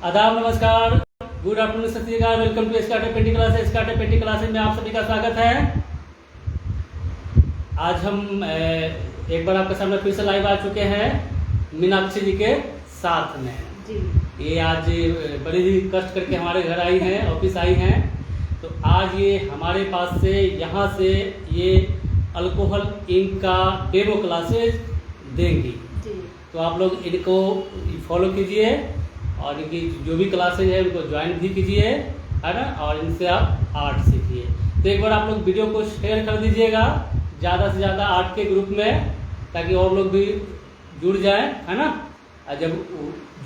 आदाब, नमस्कार, good afternoon, सत श्री अकाल। वेलकम टू एसकाटे पेंटिंग क्लासेस। एसकाटे पेंटिंग क्लासेस में आप सभी का स्वागत है। आज हम एक बार आपके सामने फिर से लाइव आ चुके हैं मीनाक्षी जी के साथ में जी। ये आज बड़ी ही कष्ट करके हमारे घर आई हैं, ऑफिस आई हैं। तो आज ये हमारे पास से यहाँ से ये अल्कोहल इंक का डेमो क्लासेस देंगी। तो आप लोग इनको फॉलो कीजिए और इनकी जो भी क्लासेज है उनको ज्वाइन भी कीजिए, है ना, और इनसे आप आर्ट सीखिए। तो एक बार आप लोग वीडियो को शेयर कर दीजिएगा ज़्यादा से ज़्यादा आर्ट के ग्रुप में, ताकि और लोग भी जुड़ जाएं, है ना। और जब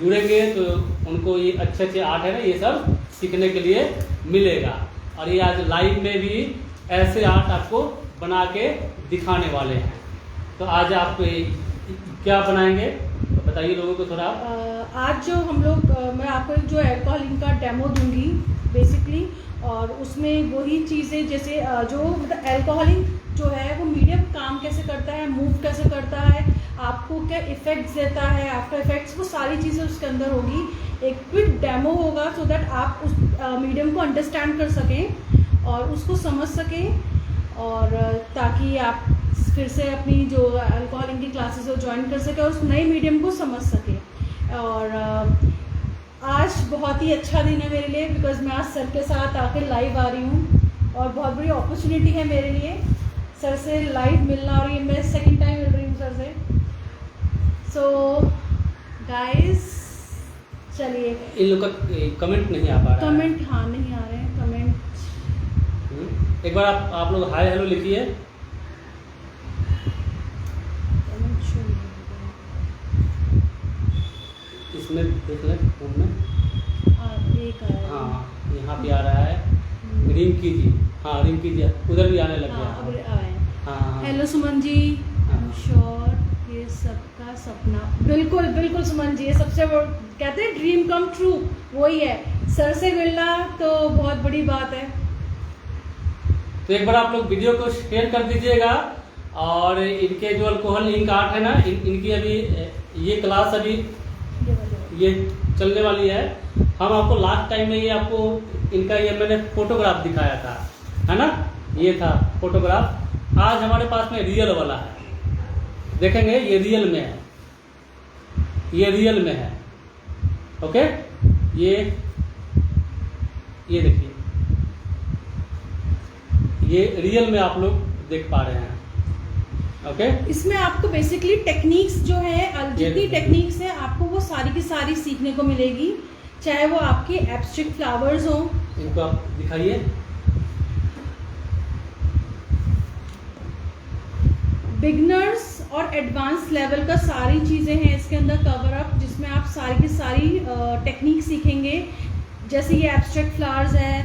जुड़ेंगे तो उनको ये अच्छे अच्छे आर्ट है ना, ये सब सीखने के लिए मिलेगा। और ये आज लाइव में भी ऐसे आर्ट आपको बना के दिखाने वाले हैं। तो आज आप क्या बनाएंगे तो बताइए लोगों को थोड़ा। आज जो हम लोग मैं आपको जो अल्कोहल इंक का डेमो दूंगी बेसिकली, और उसमें वही चीज़ें जैसे जो मतलब अल्कोहल इंक जो है वो मीडियम काम कैसे करता है, मूव कैसे करता है, आपको क्या इफेक्ट्स देता है, आफ्टर इफेक्ट्स, वो सारी चीज़ें उसके अंदर होगी। एक क्विक डेमो होगा सो दैट आप उस मीडियम को अंडरस्टैंड कर सकें और उसको समझ सकें, और ताकि आप फिर से अपनी जो अल्कोहल इंक की क्लासेस वो ज्वाइन कर सके और उस नए मीडियम को समझ सके। और आज बहुत ही अच्छा दिन है मेरे लिए, बिकॉज मैं आज सर के साथ आकर लाइव आ रही हूँ और बहुत बड़ी अपॉर्चुनिटी है मेरे लिए सर से लाइव मिलना, और ये मैं सेकंड टाइम मिल रही हूँ सर से। सो गाइस चलिए, इन लोग का कमेंट नहीं आ पा रहा कमेंट है। हाँ नहीं आ रहे हैं कमेंट। एक बार आप लोग हाय हेलो लिखिए। इसमें देख लें फोन में एक आया, हाँ यहाँ पे आ रहा है रिंकी जी। हाँ रिंकी जी उधर भी आने लग गया। अब आए। हाँ hello Suman ji, I am sure ये सबका सपना, बिल्कुल बिल्कुल सुमन जी, ये सबसे कहते हैं ड्रीम कम ट्रू, वही है। सर से मिलना तो बहुत बड़ी बात है। तो एक बार आप लोग वीडियो को शेयर कर दीजिएगा। और इनके जो अल्कोहल इंक आर्ट है ना, इनकी अभी ये क्लास अभी ये चलने वाली है। हम आपको लास्ट टाइम में ये आपको इनका ये मैंने फोटोग्राफ दिखाया था, है ना, ये था फोटोग्राफ। आज हमारे पास में रियल वाला है, देखेंगे ये रियल में है, ये रियल में है। ओके, ये देखिए, ये रियल में आप लोग देख पा रहे हैं। ओके, इसमें आपको बेसिकली टेक्निक्स जो है, जितनी टेक्निक्स है आपको वो सारी की सारी सीखने को मिलेगी, चाहे वो आपके एब्स्ट्रैक्ट फ्लावर्स हो। इनको आप दिखाइए। बिगनर्स और एडवांस लेवल का सारी चीज़ें हैं इसके अंदर कवर अप, जिसमें आप सारी की सारी टेक्निक सीखेंगे। जैसे ये एब्स्ट्रैक्ट फ्लावर्स है,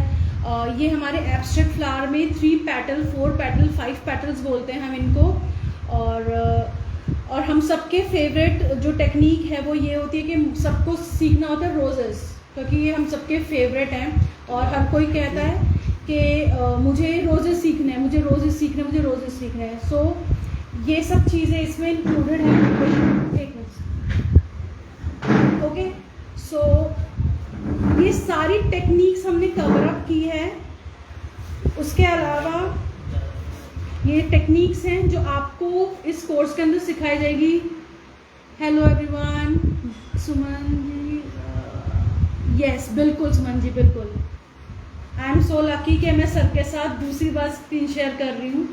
ये हमारे एब्स्ट्रैक्ट फ्लावर में 3 पेटल, 4 पेटल, 5 पेटल्स बोलते हैं हम इनको। और हम सबके फेवरेट जो टेक्निक है वो ये होती है कि सबको सीखना होता है रोजेस, क्योंकि ये हम सबके फेवरेट हैं और हर कोई कहता है कि मुझे रोजेस सीखने हैं, मुझे रोजेस सीखने हैं, मुझे रोजेस सीखने हैं। सो ये सब चीज़ें इसमें इंक्लूडेड हैं। एक मिनट। ओके, सो ये सारी टेक्निक्स हमने कवर अप की है। उसके अलावा ये टेक्निक्स हैं जो आपको इस कोर्स के अंदर सिखाई जाएगी। Hello everyone, Suman ji, yes बिल्कुल सुमन जी, बिल्कुल। आई एम सो लकी कि मैं सर के साथ दूसरी बार स्क्रीन शेयर कर रही हूँ,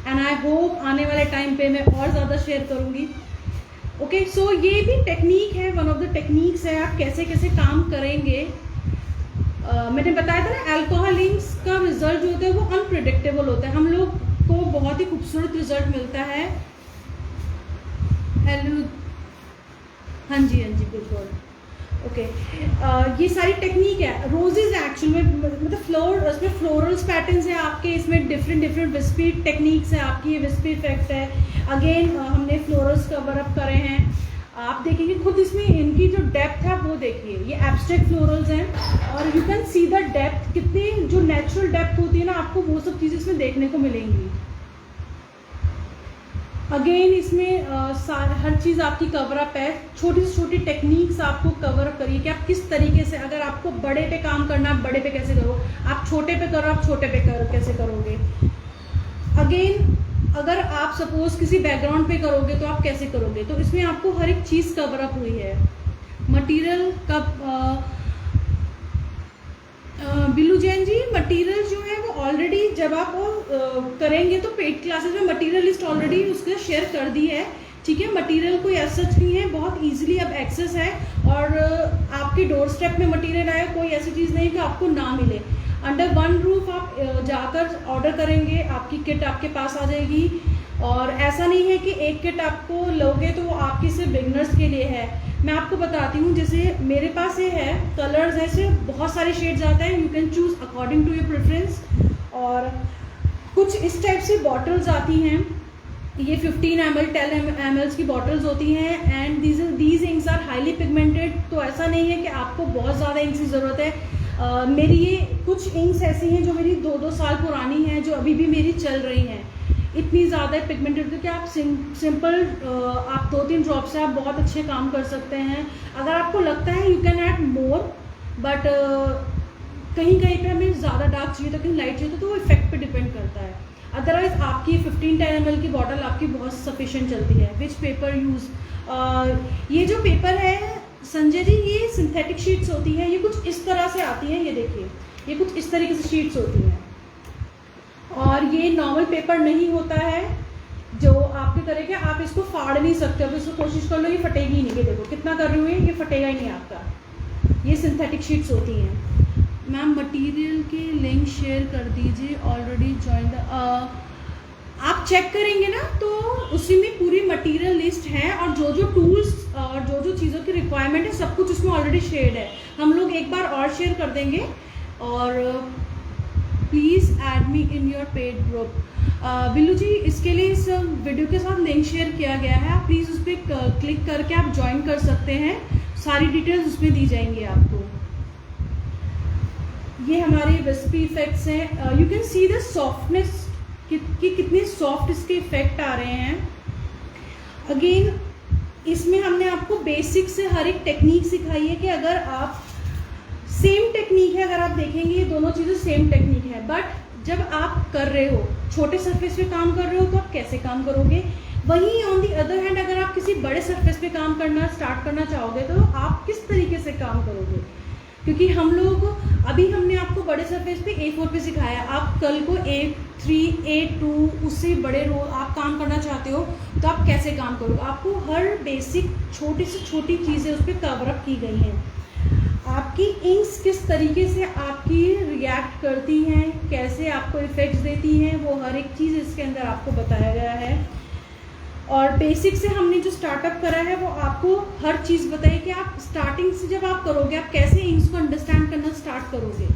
एंड आई होप आने वाले टाइम पे मैं और ज़्यादा शेयर करूँगी। ओके, सो ये भी टेक्निक है, वन ऑफ द टेक्निक्स है, आप कैसे कैसे काम करेंगे। मैंने बताया था ना, अल्कोहल इंक्स का रिजल्ट जो होता है वो अनप्रिडिक्टेबल होता है, हम लोग को बहुत ही खूबसूरत रिजल्ट मिलता है। हेलो, हाँ जी बिल्कुल। ओके, ये सारी टेक्निक है। रोजेज एक्चुअल में मतलब फ्लोर, उसमें फ्लोरल्स पैटर्न्स है आपके, इसमें डिफरेंट विस्पी टेक्निक्स है आपकी। ये विस्पी इफेक्ट है, अगेन हमने फ्लोरल्स कवर अप करे हैं। आप देखेंगे खुद इसमें इनकी जो डेप्थ है वो देखिए, ये एब्स्ट्रैक्ट फ्लोरल्स हैं और you can see the depth, कितनी जो नेचुरल डेप्थ होती है ना, आपको वो सब चीज़ें इसमें देखने को मिलेंगी। अगेन इसमें हर चीज़ आपकी कवर अप है, छोटी से छोटी टेक्निक्स आपको कवर अप करिए कि आप किस तरीके से, अगर आपको बड़े पे काम करना है बड़े पे कैसे करो, आप छोटे पे करो आप छोटे पे कैसे करोगे। अगेन अगर आप सपोज किसी बैकग्राउंड पे करोगे तो आप कैसे करोगे, तो इसमें आपको हर एक चीज़ कवर अप हुई है। मटेरियल का बिल्लू जैन जी, मटेरियल जो है वो ऑलरेडी जब आप करेंगे तो पेड क्लासेस में मटेरियल लिस्ट ऑलरेडी उसका शेयर कर दी है, ठीक है। मटेरियल कोई ऐसा नहीं है, बहुत इजीली अब एक्सेस है और आपके डोर स्टेप में मटेरियल आए, कोई ऐसी चीज़ नहीं कि आपको ना मिले। अंडर वन रूफ आप जाकर ऑर्डर करेंगे, आपकी किट आपके पास आ जाएगी। और ऐसा नहीं है कि एक किट आपको लोगे तो वो आपकी सिर्फ बिगनर्स के लिए है। मैं आपको बताती हूँ, जैसे मेरे पास ये है, कलर्स ऐसे बहुत सारे शेड्स आते हैं, you can choose according to your preference. और कुछ इस टाइप से बॉटल्स आती हैं, ये 15 ml 10 ml की बॉटल्स होती हैं and these inks are highly pigmented. तो ऐसा नहीं है कि आपको बहुत ज़्यादा इंक्स की ज़रूरत है। मेरी ये कुछ इंक्स ऐसी हैं जो मेरी 2-2 साल पुरानी हैं, जो अभी भी मेरी चल रही हैं। इतनी ज़्यादा पिगमेंटेड कि आप सिंपल आप 2-3 ड्रॉप से आप बहुत अच्छे काम कर सकते हैं। अगर आपको लगता है you can add more, but कहीं कहीं पे हमें ज़्यादा डार्क चाहिए तो कहीं लाइट चाहिए तो वो इफेक्ट पे डिपेंड करता है। अदरवाइज आपकी 15-10 ml की बॉटल आपकी बहुत सफिशिएंट चलती है। विच पेपर यूज़, ये जो पेपर है संजय जी, ये सिंथेटिक शीट्स होती हैं, ये कुछ इस तरह से आती हैं, ये देखिए ये कुछ इस तरीके से शीट्स होती हैं और ये नॉर्मल पेपर नहीं होता है जो आपके तरह के, आप इसको फाड़ नहीं सकते। अब इसको कोशिश कर लो, ये फटेगी ही नहीं। ये देखो कितना कर रही हूँ, ये फटेगा ही नहीं आपका। ये सिंथेटिक शीट्स होती हैं। मैम मटेरियल की लिंक शेयर कर दीजिए, ऑलरेडी ज्वाइन द, आप चेक करेंगे ना तो उसी में पूरी मटेरियल लिस्ट है और जो जो टूल्स और जो जो चीज़ों की रिक्वायरमेंट है सब कुछ उसमें ऑलरेडी शेयर्ड है। हम लोग एक बार और शेयर कर देंगे। और please add me in your paid group. Billu ji, इसके लिए इस वीडियो के साथ लिंक शेयर किया गया है, आप प्लीज़ उस पर क्लिक करके आप ज्वाइन कर सकते हैं, सारी डिटेल्स उसमें दी जाएंगी आपको। ये हमारे विस्पी इफेक्ट्स हैं, you can see the softness कि कितने सॉफ्ट इसके इफेक्ट आ रहे हैं। अगेन इसमें हमने आपको बेसिक से हर एक टेक्निक सिखाई है कि अगर आप सेम टेक्निक है, अगर आप देखेंगे ये दोनों चीज़ें सेम टेक्निक है, बट जब आप कर रहे हो छोटे सरफेस पे काम कर रहे हो तो आप कैसे काम करोगे। वहीं ऑन दी अदर हैंड अगर आप किसी बड़े सरफेस पे काम करना स्टार्ट करना चाहोगे तो आप किस तरीके से काम करोगे, क्योंकि हम लोग अभी हमने आपको बड़े सरफेस पे A4 पे सिखाया, आप कल को A3 A2 उससे बड़े रो आप काम करना चाहते हो तो आप कैसे काम करोगे। आपको हर बेसिक छोटी से छोटी चीज़ें उस पर कवर अप की गई हैं। आपकी इंक्स किस तरीके से आपकी रिएक्ट करती हैं, कैसे आपको इफेक्ट्स देती हैं, वो हर एक चीज़ इसके अंदर आपको बताया गया है। और बेसिक से हमने जो स्टार्टअप करा है वो आपको हर चीज़ बताइए कि आप स्टार्टिंग से जब आप करोगे आप कैसे इंक्स को अंडरस्टैंड करना स्टार्ट करोगे।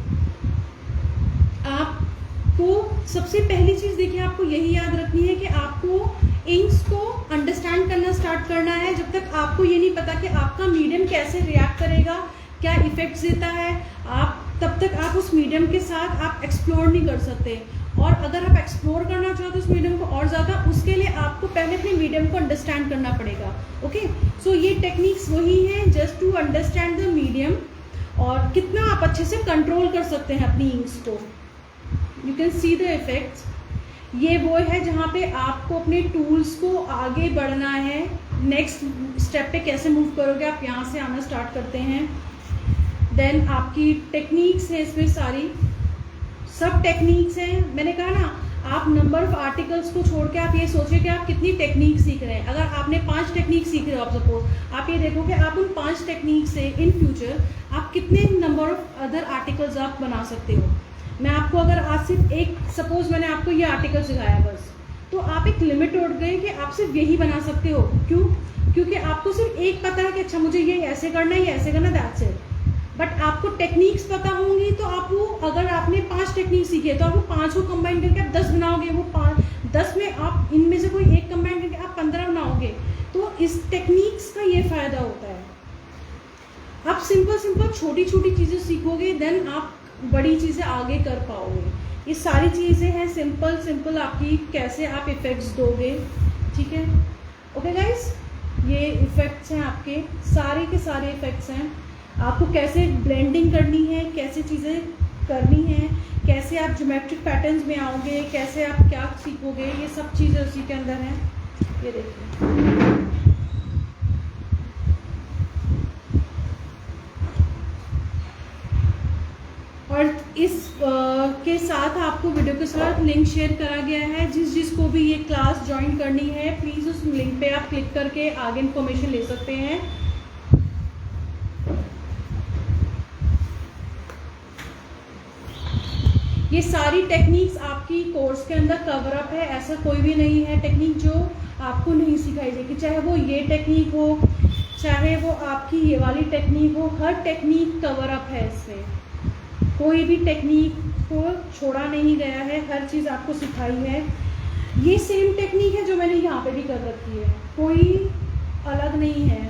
आपको सबसे पहली चीज़ देखिए, आपको यही याद रखनी है कि आपको इंक्स को अंडरस्टैंड करना स्टार्ट करना है। जब तक आपको ये नहीं पता कि आपका मीडियम कैसे रिएक्ट करेगा, क्या इफेक्ट्स देता है, आप तब तक आप उस मीडियम के साथ आप एक्सप्लोर नहीं कर सकते। और अगर आप एक्सप्लोर करना चाहते हो उस मीडियम को और ज़्यादा, उसके लिए आपको पहले अपने मीडियम को अंडरस्टैंड करना पड़ेगा। ओके, सो ये टेक्निक्स वही हैं just to understand the medium और कितना आप अच्छे से कंट्रोल कर सकते हैं अपनी इंक्स को। You can see the effects. ये वो है जहाँ पे आपको अपने टूल्स को आगे बढ़ना है, नेक्स्ट स्टेप पे कैसे मूव करोगे, आप यहाँ से आना स्टार्ट करते हैं। देन आपकी टेक्निक्स है, इसमें सारी सब टेक्निक्स हैं। मैंने कहा ना, आप नंबर ऑफ आर्टिकल्स को छोड़ के आप ये सोचिए कि आप कितनी टेक्निक सीख रहे हैं। अगर आपने 5 टेक्निक सीख रहे हो, आप सपोज आप ये देखो कि आप उन 5 टेक्निक से इन फ्यूचर आप कितने नंबर ऑफ अदर आर्टिकल्स आप बना सकते हो। मैं आपको अगर आज सिर्फ एक, सपोज मैंने आपको ये आर्टिकल सिखाया बस, तो आप एक लिमिट उठ गए कि आप सिर्फ यही बना सकते हो। क्यों? क्योंकि आपको सिर्फ एक पता है कि अच्छा मुझे ये ऐसे करना है, ये ऐसे करना, दैट्स इट। बट आपको टेक्निक्स पता होंगी तो आप वो, अगर आपने 5 टेक्निक सीखे तो आप वो 5 को कंबाइन करके आप 10 बनाओगे। वो 10 में आप इनमें से कोई एक कंबाइन करके आप 15 बनाओगे। तो इस टेक्निक्स का ये फ़ायदा होता है। आप सिंपल छोटी छोटी चीज़ें सीखोगे, देन आप बड़ी चीज़ें आगे कर पाओगे। ये सारी चीज़ें हैं सिंपल आपकी कैसे आप इफ़ेक्ट्स दोगे, ठीक है। ओके गाइस, ये इफ़ेक्ट्स हैं आपके, सारे के सारे इफ़ेक्ट्स हैं। आपको कैसे ब्लेंडिंग करनी है, कैसे चीज़ें करनी है, कैसे आप ज्योमेट्रिक पैटर्न्स में आओगे, कैसे आप क्या सीखोगे, ये सब चीज़ें उसी के अंदर हैं। ये देखिए, और इस के साथ आपको वीडियो के साथ लिंक शेयर करा गया है। जिसको भी ये क्लास ज्वाइन करनी है, प्लीज़ उस लिंक पे आप क्लिक करके आगे इन्फॉर्मेशन ले सकते हैं। ये सारी टेक्निक्स आपकी कोर्स के अंदर कवर अप है। ऐसा कोई भी नहीं है टेक्निक जो आपको नहीं सिखाई जाएगी, चाहे वो ये टेक्निक हो, चाहे वो आपकी ये वाली टेक्निक हो, हर टेक्निक कवर अप है इसमें। कोई भी टेक्निक को छोड़ा नहीं गया है, हर चीज़ आपको सिखाई है। ये सेम टेक्निक है जो मैंने यहाँ पे भी कर रखी है, कोई अलग नहीं है।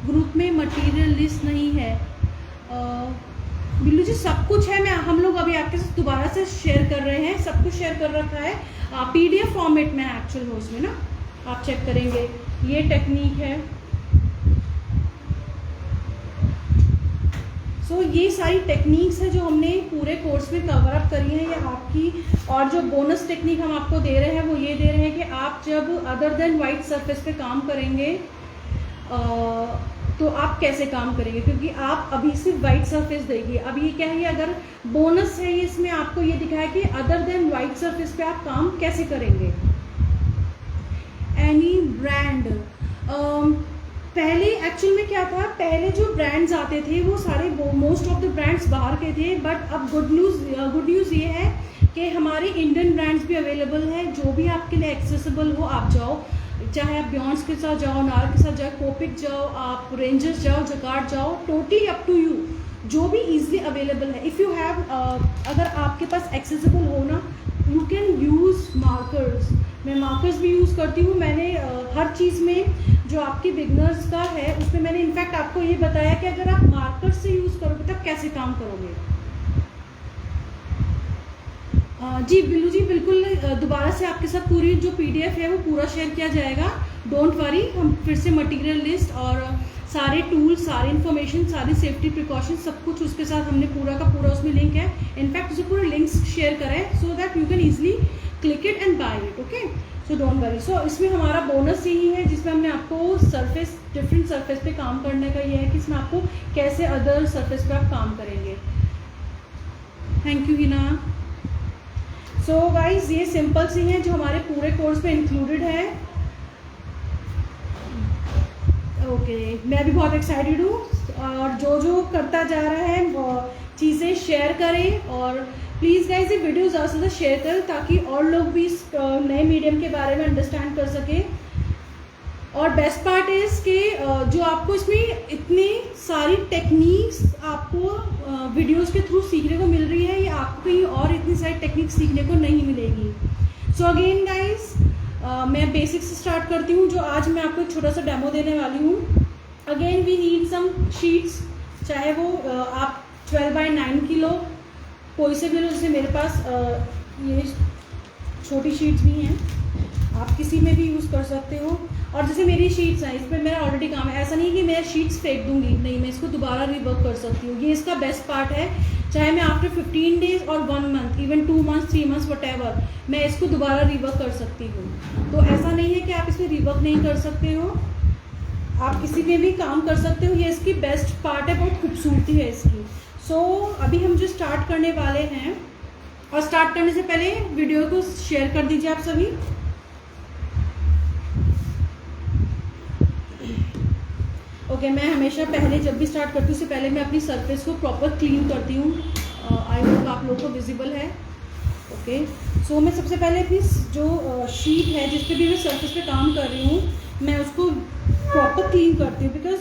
ग्रुप में मटेरियल लिस्ट नहीं है। बिल्लू जी सब कुछ है, हम लोग अभी आपके साथ दोबारा से शेयर कर रहे हैं, सब कुछ शेयर कर रखा है PDF फॉर्मेट में एक्चुअल हो उसमें ना, आप चेक करेंगे। ये टेक्निक है। सो ये सारी टेक्निक्स है जो हमने पूरे कोर्स में कवर अप करी है, ये आपकी। और जो बोनस टेक्निक हम आपको दे रहे हैं वो ये दे रहे हैं कि आप जब अदर देन वाइट सरफेस पे काम करेंगे तो आप कैसे काम करेंगे, क्योंकि आप अभी सिर्फ वाइट सरफेस देगी। अब ये क्या है, अगर बोनस है ये, इसमें आपको ये दिखाया कि अदर देन वाइट सरफेस पे आप काम कैसे करेंगे। एनी ब्रांड, पहले एक्चुअल में क्या था, पहले जो ब्रांड्स आते थे वो सारे मोस्ट ऑफ द ब्रांड्स बाहर के थे, बट अब गुड न्यूज़ ये है कि हमारे इंडियन ब्रांड्स भी अवेलेबल हैं। जो भी आपके लिए एक्सेसिबल हो आप जाओ, चाहे आप बियॉन्ड्स के साथ जाओ, नार के साथ जाओ, कोपिक जाओ, आप रेंजर्स जाओ, जकार्ड जाओ, टोटली अप टू यू, जो भी इजीली अवेलेबल है। इफ़ यू हैव, अगर आपके पास एक्सेसिबल हो ना, यू कैन यूज़ मार्कर्स। मैं मार्कर्स भी यूज़ करती हूँ। मैंने हर चीज़ में जो आपके बिगनर्स का है उसमें मैंने इनफैक्ट आपको ये बताया कि अगर आप मार्कर्स से यूज़ करोगे तब कैसे काम करोगे। जी बिल्लू जी, बिल्कुल दोबारा से आपके साथ पूरी जो PDF है वो पूरा शेयर किया जाएगा, डोंट वरी। हम फिर से मटेरियल लिस्ट और सारे टूल्स, सारी इन्फॉर्मेशन, सारी सेफ्टी प्रिकॉशन, सब कुछ उसके साथ हमने पूरा का पूरा उसमें लिंक है। इनफैक्ट उसे पूरा लिंक्स शेयर करें so that you can easily click it and buy it. Okay, so don't worry. So इसमें हमारा बोनस यही है जिसमें हमने आपको सरफेस, डिफरेंट सरफेस पे काम करने का ये है कि इसमें आपको कैसे अदर सरफेस पे आप काम करेंगे। Thank you Hina. So guys, ये सिंपल सी हैं जो हमारे पूरे कोर्स में इंक्लूडेड है। ओके, मैं भी बहुत एक्साइटेड हूँ, और जो करता जा रहा है वो चीज़ें शेयर करें, और प्लीज़ गाइज ये वीडियो ज़्यादा से ज़्यादा शेयर करें ताकि और लोग भी इस नए मीडियम के बारे में अंडरस्टैंड कर सकें। और बेस्ट पार्ट इज़ कि जो आपको इसमें इतनी सारी टेक्निक्स आपको वीडियोस के थ्रू सीखने को मिल रही है, ये आपको कहीं और इतनी सारी टेक्निक्स सीखने को नहीं मिलेगी। सो अगेन गाइस, मैं बेसिक से स्टार्ट करती हूँ, जो आज मैं आपको एक छोटा सा डेमो देने वाली हूँ। Again we need some sheets, चाहे वो आप 12x9 की लो, कोई से भी लो। जैसे मेरे पास ये छोटी शीट्स भी हैं, आप किसी में भी यूज़ कर सकते हो। और जैसे मेरी शीट्स हैं, इस पर मेरा ऑलरेडी काम है, ऐसा नहीं कि मैं शीट्स फेंक दूंगी, नहीं, मैं इसको दोबारा रिवर्क कर सकती हूँ। ये इसका बेस्ट पार्ट है, चाहे मैं आफ्टर 15 डेज और 1 month, even 2 months, 3 months, whatever, मैं इसको दोबारा रिवर्क कर सकती हूँ। तो ऐसा नहीं है कि आप इसमें रिवर्क नहीं कर सकते हो, आप किसी में भी काम कर सकते हो। ये इसकी बेस्ट पार्ट है, बहुत खूबसूरती है इसकी। सो अभी हम जो स्टार्ट करने वाले हैं, और स्टार्ट करने से पहले वीडियो को शेयर कर दीजिए आप सभी। ओके, मैं हमेशा पहले जब भी स्टार्ट करती हूँ उससे पहले मैं अपनी सरफेस को प्रॉपर क्लीन करती हूँ। आई होप आप लोगों को विजिबल है। ओके, सो मैं सबसे पहले अपनी जो शीट है जिस पे भी मैं सरफेस पे काम कर रही हूँ, मैं उसको प्रॉपर क्लीन करती हूँ, बिकॉज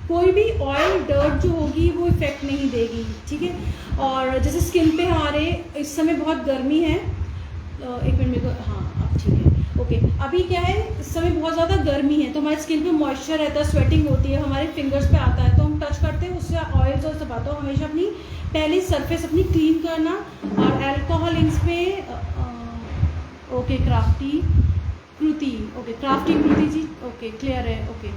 कोई भी ऑयल डर्ट जो होगी वो इफेक्ट नहीं देगी, ठीक है। और जैसे स्किन पे हमारे इस समय बहुत गर्मी है, एक मिनट में, हाँ अब ठीक है। ओके, अभी क्या है, इस समय बहुत ज़्यादा गर्मी है, तो हमारी स्किन पे मॉइस्चर रहता है, स्वेटिंग होती है, हमारे फिंगर्स पे आता है, तो हम टच करते हैं, उससे ऑयल और सब आता है। हमेशा अपनी पहले सरफेस अपनी क्लीन करना, और अल्कोहल इंक्स पे, ओके क्राफ्टी, कृति, ओके, क्राफ्टी कृति जी, ओके, क्लियर है, ओके।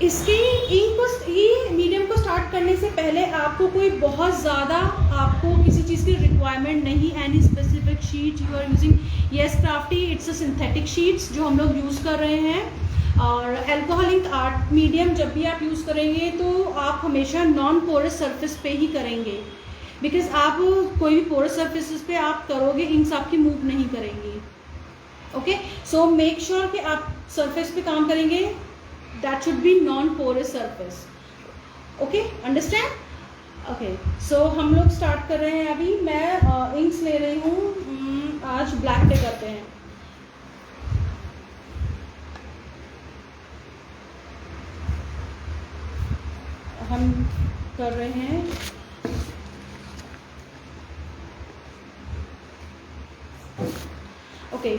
इसके इंक को, ये मीडियम को स्टार्ट करने से पहले आपको कोई बहुत ज़्यादा आपको किसी चीज़ की रिक्वायरमेंट नहीं, any specific sheet you are using, yes crafty it's a synthetic sheets जो हम लोग यूज़ कर रहे हैं। और अल्कोहल इंक आर्ट मीडियम जब भी आप यूज़ करेंगे तो आप हमेशा नॉन पोरस सरफेस पे ही करेंगे, बिकॉज आप कोई भी पोरस सरफेसेस पे आप करोगे इंक्स आपकी मूव नहीं करेंगी, ओके। सो मेक श्योर कि आप सरफेस पे काम करेंगे that should be non-porous surface, okay, understand, okay। so हम लोग स्टार्ट कर रहे हैं अभी। मैं इंक्स ले रही हूँ, आज ब्लैक पे करते हैं। हम कर रहे हैं ओके,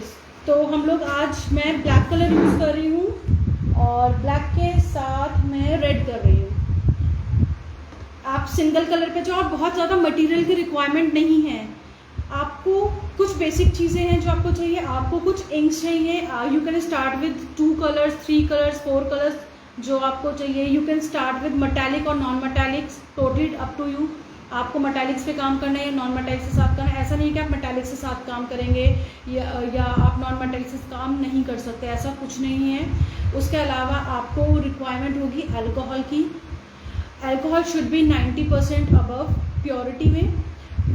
तो हम लोग आज मैं ब्लैक कलर यूज़ कर रही हूँ और ब्लैक के साथ मैं रेड कर रही हूँ। आप सिंगल कलर पे जाओ, बहुत ज़्यादा मटेरियल की रिक्वायरमेंट नहीं है, आपको कुछ बेसिक चीज़ें हैं जो आपको चाहिए। आपको कुछ इंक्स चाहिए, you can start with 2 colours, 3 colours, 4 colours जो आपको चाहिए। You can start with metallic और non metallics, totally up to you. आपको मेटालिक्स पे काम करना है या नॉन मेटालिक्स के साथ करना है, ऐसा नहीं कि आप मेटालिक्स के साथ काम करेंगे या आप नॉन मेटालिक्स से काम नहीं कर सकते, ऐसा कुछ नहीं है। उसके अलावा आपको रिक्वायरमेंट होगी अल्कोहल की। Alcohol should be 90% above purity में।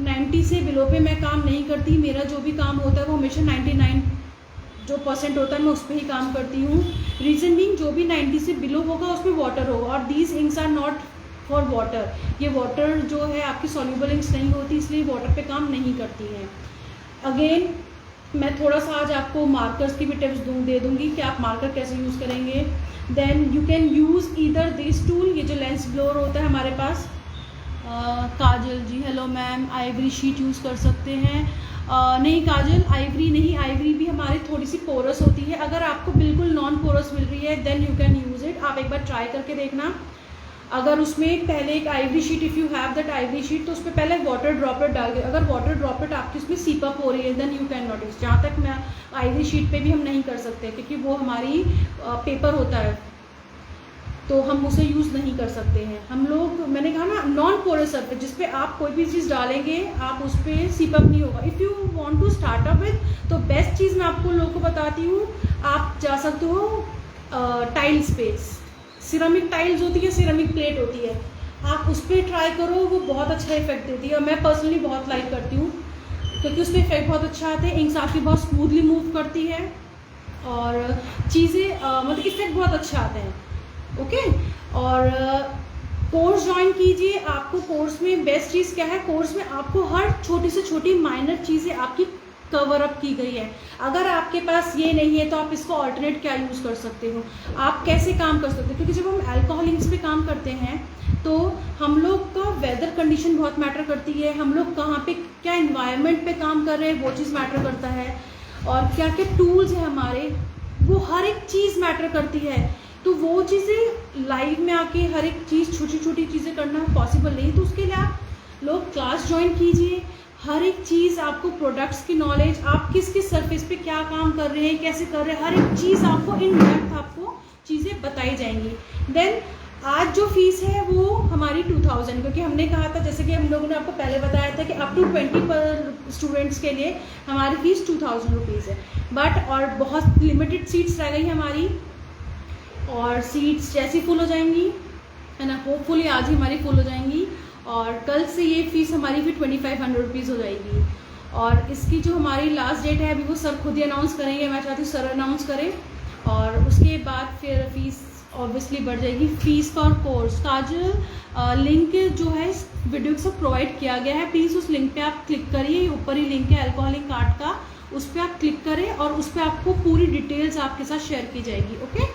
90 से बिलो पे मैं काम नहीं करती, मेरा जो भी काम होता है वो हमेशा 99 जो % होता है मैं उस पर ही काम करती हूँ। रीज़न बीइंग जो भी 90 से बिलो होगा उसमें वाटर होगा, और these inks are not for water. ये वाटर जो है आपकी सॉल्यूबल इंक्स नहीं होती, इसलिए वाटर पे काम नहीं करती हैं। अगेन मैं थोड़ा सा आज आपको मार्कर्स की भी टिप्स दे दूँगी कि आप मार्कर कैसे यूज़ करेंगे। Then you can use either this tool, ये जो लेंस ब्लोअर होता है हमारे पास। Kajal ji hello ma'am, ivory sheet use कर सकते हैं। नहीं काजल, आइवरी नहीं, आइवरी भी हमारी थोड़ी सी पोरस होती है। अगर आपको बिल्कुल नॉन पोरस मिल रही है then you can use it. आप एक बार ट्राई करके देखना। अगर उसमें पहले एक Ivory sheet, if you have that Ivory sheet, तो उस पर पहले वाटर ड्रॉपलेट डाल के, अगर वाटर ड्रॉपलेट आपकी उसमें सीप अप हो रही है then you can not use. जहाँ तक मैं आइवरी शीट पे भी हम नहीं कर सकते क्योंकि वो हमारी पेपर होता है, तो हम उसे यूज़ नहीं कर सकते हैं। हम लोग, मैंने कहा ना, नॉन पोरस सरफेस जिस पे आप कोई भी चीज़ डालेंगे आप उस पर सीप अप नहीं होगा। If you want to start up with, तो बेस्ट चीज़ मैं आपको लोगों को बताती हूँ, आप जा सकते हो टाइल्स पे। सिरेमिक टाइल्स होती है, सिरेमिक प्लेट होती है, आप उस पर ट्राई करो, वो बहुत अच्छा इफेक्ट देती है। और मैं पर्सनली बहुत लाइक करती हूँ क्योंकि उस पर इफेक्ट बहुत अच्छा आता है। इंक्स आपकी बहुत स्मूथली मूव करती है और चीज़ें मतलब इफेक्ट बहुत अच्छा आते हैं, ओके। और कोर्स ज्वाइन कीजिए। आपको कोर्स में बेस्ट चीज़ क्या है, कोर्स में आपको हर छोटी से छोटी माइनर चीज़ें आपकी कवर अप की गई है। अगर आपके पास ये नहीं है तो आप इसको ऑल्टरनेट क्या यूज़ कर सकते हो, आप कैसे काम कर सकते हो। क्योंकि जब हम अल्कोहल इंक्स पे काम करते हैं तो हम लोग का वेदर कंडीशन बहुत मैटर करती है, हम लोग कहाँ पे क्या इन्वायरमेंट पे काम कर रहे हैं वो चीज़ मैटर करता है, और क्या क्या टूल्स हैं हमारे, वो हर एक चीज़ मैटर करती है। तो वो चीज़ें लाइव में आके हर एक चीज़ छोटी छोटी चीज़ें करना पॉसिबल नहीं, तो उसके लिए आप लोग क्लास ज्वाइन कीजिए। हर एक चीज़ आपको, प्रोडक्ट्स की नॉलेज, आप किस किस सरफेस पे क्या काम कर रहे हैं, कैसे कर रहे हैं, हर एक चीज़ आपको इन डेप्थ आपको चीज़ें बताई जाएंगी। देन आज जो फीस है वो हमारी 2000, क्योंकि हमने कहा था, जैसे कि हम लोगों ने आपको पहले बताया था कि अप टू 20 पर स्टूडेंट्स के लिए हमारी फीस 2000 रुपीज़ है। बट और बहुत लिमिटेड सीट्स रह गई हमारी, और सीट्स जैसी फुल हो जाएंगी है ना, होपफुली आज ही हमारी फुल हो जाएंगी, और कल से ये फ़ीस हमारी भी 2500 रुपीज़ हो जाएगी। और इसकी जो हमारी लास्ट डेट है अभी वो सर खुद ही अनाउंस करेंगे, मैं चाहती हूँ सर अनाउंस करें, और उसके बाद फिर फीस ऑब्वियसली बढ़ जाएगी। Fees for course Kajal link जो है वीडियो के साथ प्रोवाइड किया गया है, प्लीज़ उस लिंक पे आप क्लिक करिए, ऊपर ही लिंक है अल्कोहल इंक आर्ट का, उस पर आप क्लिक करें और उस पर आपको पूरी डिटेल्स आपके साथ शेयर की जाएगी, ओके।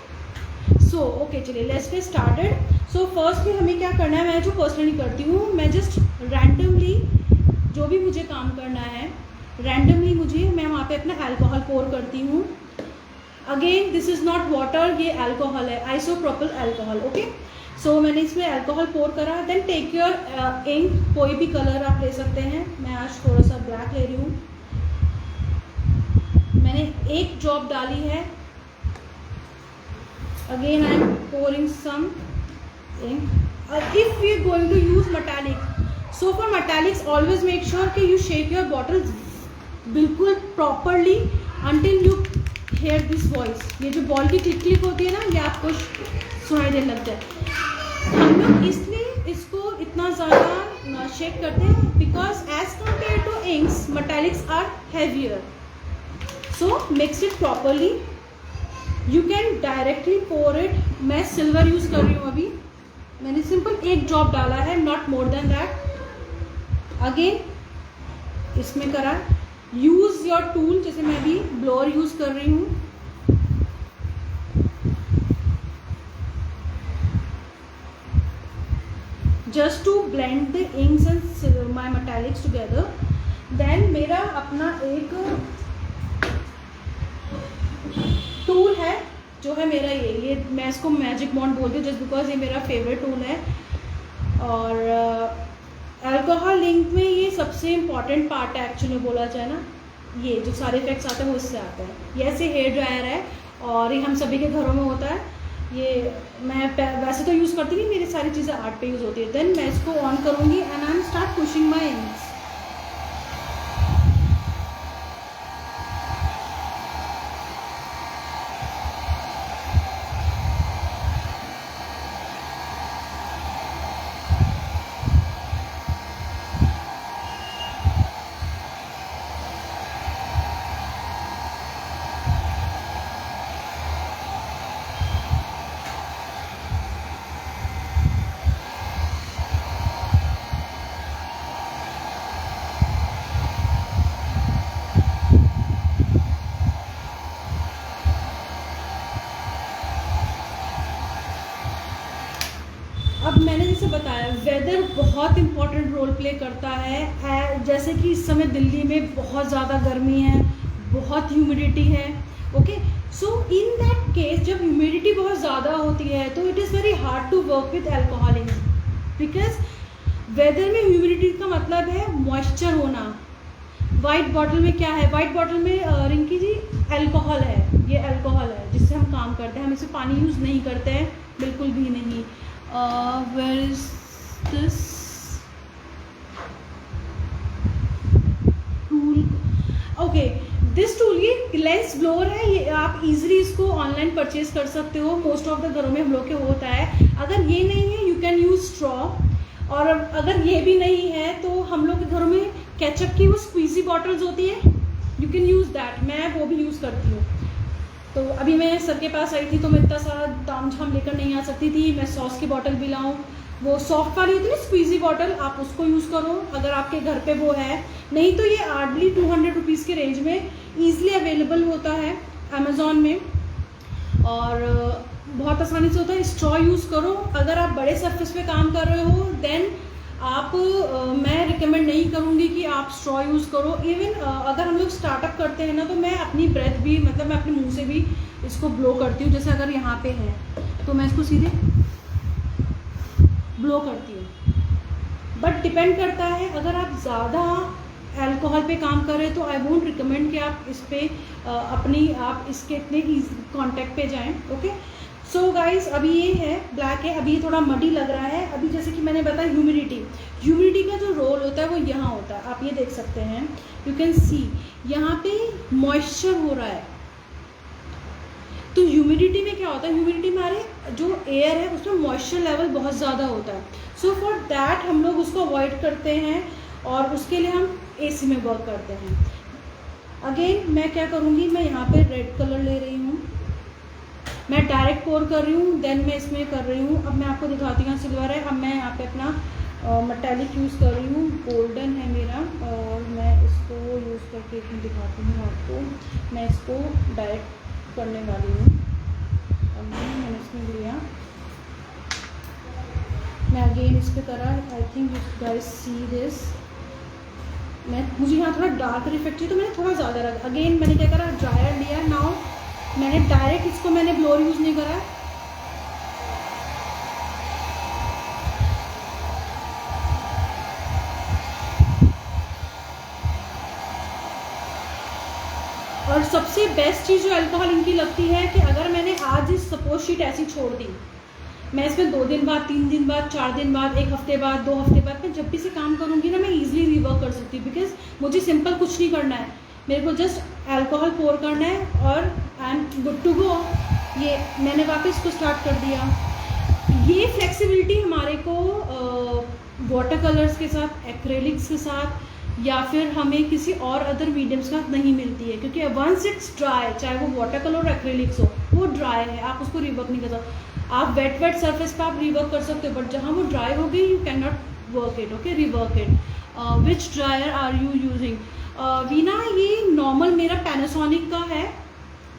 सो ओके, चलिए let's get started. So first में हमें क्या करना है, मैं जो पर्सनली करती हूँ, मैं जस्ट रैंडमली जो भी मुझे काम करना है रैंडमली मैं वहाँ पे अपना अल्कोहल पोर करती हूँ। Again this is not water, ये अल्कोहल है, आइसोप्रोपिल अल्कोहल, ओके। सो मैंने इसमें अल्कोहल पोर करा। देन टेक योर इंक, कोई भी कलर आप ले सकते हैं, मैं आज थोड़ा सा ब्लैक ले रही हूँ। मैंने एक ड्रॉप डाली है. Again I M pouring some ink. If we are going to use metallic, so for metallics always make sure कि you shake your bottles बिल्कुल properly until you hear this voice. ये जो बॉल की click click होती है ना, ये आपको सुनाई देने लगता है. हम लोग इसलिए इसको इतना ज़्यादा शेक करते हैं because as compare to inks metallics are heavier. So mix it properly. You can directly pour it. मैं सिल्वर यूज़ कर रही हूँ अभी. मैंने सिंपल एक ड्रॉप डाला है, not more than that. Again इसमें करा यूज़ योर टूल. जैसे मैं अभी ब्लोअर यूज़ कर रही हूँ. Just to blend the inks and my metallics together. Then मेरा अपना एक टूल है जो है मेरा ये मैं इसको मैजिक बॉन्ड बोलती हूँ जस्ट बिकॉज ये मेरा फेवरेट टूल है. और अल्कोहल इंक में ये सबसे इम्पॉर्टेंट पार्ट है एक्चुअली बोला जाए ना. ये जो सारे इफेक्ट्स आते हैं वो इससे आते हैं. ये ऐसे हेयर ड्रायर है और ये हम सभी के घरों में होता है. ये मैं वैसे तो यूज़ करती नहीं, मेरी सारी चीज़ें आर्ट पे यूज़ होती है. देन मैं इसको ऑन करूँगी and I am start pushing my inks. अब मैंने जैसे बताया वेदर बहुत इम्पोर्टेंट रोल प्ले करता है. जैसे कि इस समय दिल्ली में बहुत ज़्यादा गर्मी है, बहुत ह्यूमिडिटी है. Okay, so in that case जब ह्यूमिडिटी बहुत ज़्यादा होती है तो it is very hard to work with alcohol ink because weather में ह्यूमिडिटी का मतलब है मॉइस्चर होना. वाइट बॉटल में क्या है? वाइट बॉटल में रिंकी जी अल्कोहल है. ये अल्कोहल है जिससे हम काम करते हैं. हम इसे पानी यूज़ नहीं करते हैं, बिल्कुल भी नहीं. Where is this tool? Okay, this tool ये लेंस ब्लोअर है. ये आप इजीली इसको ऑनलाइन परचेज कर सकते हो. मोस्ट ऑफ द घरों में हम लोग के होता है. अगर ये नहीं है यू कैन यूज स्ट्रॉ. और अगर ये भी नहीं है तो हम लोग के घरों में केचप की वो स्क्वीजी बॉटल्स होती है, यू कैन यूज़ दैट. मैं वो भी यूज़ करती हूँ. तो अभी मैं सर के पास आई थी तो मैं इतना सारा ताम झाम लेकर नहीं आ सकती थी. मैं सॉस की बॉटल भी लाऊं, वो सॉफ्ट वाली होती है ना स्क्वीजी बॉटल, आप उसको यूज़ करो अगर आपके घर पे वो है. नहीं तो ये हार्डली 200 रुपीज़ के रेंज में ईजिली अवेलेबल होता है अमेज़ॉन में और बहुत आसानी से होता है. स्ट्रॉ यूज़ करो. अगर आप बड़े सरफेस पे काम कर रहे हो देन आप मैं रिकमेंड नहीं करूँगी कि आप स्ट्रॉ यूज़ करो. इवन अगर हम लोग स्टार्टअप करते हैं ना तो मैं अपनी ब्रेथ भी मतलब मैं अपने मुंह से भी इसको ब्लो करती हूँ. जैसे अगर यहाँ पे है तो मैं इसको सीधे ब्लो करती हूँ. बट डिपेंड करता है, अगर आप ज़्यादा अल्कोहल पे काम कर रहे हैं तो आई वोंट रिकमेंड कि आप इस पर आप इसके इतने कॉन्टैक्ट पे जाएँ. ओके, सो गाइस अभी ये है ब्लैक है. अभी थोड़ा मडी लग रहा है. अभी जैसे कि मैंने बताया ह्यूमिडिटी का जो रोल होता है वो यहाँ होता है. आप ये देख सकते हैं, यू कैन सी यहाँ पे मॉइस्चर हो रहा है. तो ह्यूमिडिटी में क्या होता है? ह्यूमिडिटी में हमारे जो एयर है उसमें मॉइस्चर लेवल बहुत ज़्यादा होता है. सो फॉर दैट हम लोग उसको अवॉइड करते हैं और उसके लिए हम AC में वर्क करते हैं. अगेन मैं क्या करूँगी, मैं यहाँ पे रेड कलर ले रही हूँ. मैं डायरेक्ट पोर कर रही हूँ. देन मैं इसमें कर रही हूँ. अब मैं आपको दिखाती हूँ. सिल्वर है. अब मैं यहाँ पे अपना मेटालिक यूज़ कर रही हूँ. गोल्डन है मेरा और मैं इसको यूज़ करके दिखाती हूँ आपको. मैं इसको डायरेक्ट करने वाली हूँ. अब मैंने इसमें लिया, मैं अगेन इस पर करा. I think you guys see this. मुझे यहाँ थोड़ा डार्क इफेक्ट चाहिए तो मैंने थोड़ा ज़्यादा रखा. अगेन मैंने क्या करा, ड्रायर लिया. नाउ मैंने डायरेक्ट इसको मैंने ब्लोअर यूज़ नहीं करा. और सबसे बेस्ट चीज़ जो अल्कोहल इंक की लगती है कि अगर मैंने आज इस सपोज शीट ऐसी छोड़ दी, मैं इसमें 2 दिन बाद, 3 दिन बाद, 4 दिन बाद, 1 हफ्ते बाद, 2 हफ्ते बाद मैं जब भी से काम करूँगी ना, मैं ईजिली रिवर्क कर सकती हूँ। बिकॉज मुझे सिंपल कुछ नहीं करना है, मेरे को जस्ट अल्कोहल पोर करना है और I am good to go. ये मैंने वापस इसको स्टार्ट कर दिया। ये फ्लेक्सिबिलिटी हमारे को वाटर कलर्स के साथ, एक्रेलिक्स के साथ, या फिर हमें किसी और अदर मीडियम्स का नहीं मिलती है, क्योंकि वंस इट्स ड्राई, चाहे वो वाटर कलर और एक्रेलिक्स हो, वो ड्राई है, आप उसको रिवर्क नहीं कर सकते। आप वेट सरफेस पे आप रिवर्क कर सकते हो, बट जहाँ वो ड्राई हो गई you can not work it. Okay, rework it. Which dryer are you using? Veena, ये नॉर्मल मेरा पैनासोनिक का है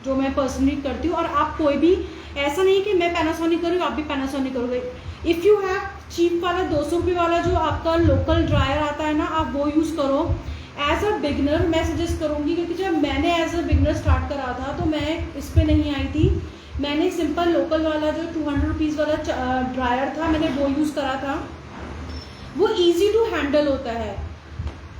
जो मैं पर्सनली करती हूँ। और आप कोई भी, ऐसा नहीं कि मैं पैनासोनिक करूँ आप भी पैनासोनिक करोगे। इफ़ यू हैव चीप वाला 200 रुपये वाला जो आपका लोकल ड्रायर आता है ना, आप वो यूज़ करो। एज अ बिगनर मैं सजेस्ट करूँगी, क्योंकि जब मैंने एज अ बिगनर स्टार्ट करा था तो मैं इस पर नहीं आई थी। मैंने सिंपल लोकल वाला जो 200 रुपीज़ वाला ड्रायर था, मैंने वो यूज़ करा था। वो ईजी टू हैंडल होता है,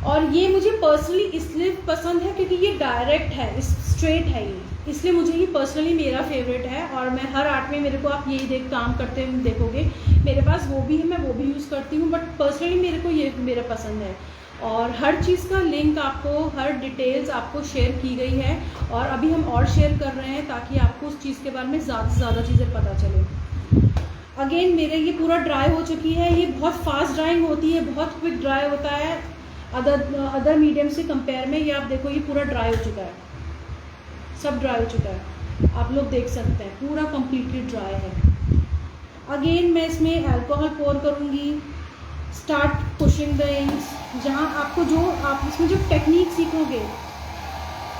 और ये मुझे पर्सनली इसलिए पसंद है क्योंकि ये डायरेक्ट है, स्ट्रेट है ये, इसलिए मुझे ये पर्सनली मेरा फेवरेट है। और मैं हर आर्ट में मेरे को आप यही काम करते हुए देखोगे, मेरे पास वो भी है, मैं वो भी यूज़ करती हूँ, बट पर्सनली मेरे को ये मेरा पसंद है। और हर चीज़ का लिंक आपको, हर डिटेल्स आपको शेयर की गई है, और अभी हम और शेयर कर रहे हैं ताकि आपको उस चीज़ के बारे में ज़्यादा से ज़्यादा चीज़ें पता चले। अगेन मेरे ये पूरा ड्राई हो चुकी है, ये बहुत फास्ट ड्राइंग होती है, बहुत क्विक ड्राई होता है अदर मीडियम से कंपेयर में। ये आप देखो, ये पूरा ड्राई हो चुका है, सब ड्राई हो चुका है, आप लोग देख सकते हैं पूरा कम्प्लीटली ड्राई है। अगेन मैं इसमें अल्कोहल पोर करूँगी। स्टार्ट पुशिंग द इंक्स, जहाँ आपको जो आप इसमें जो टेक्निक सीखोगे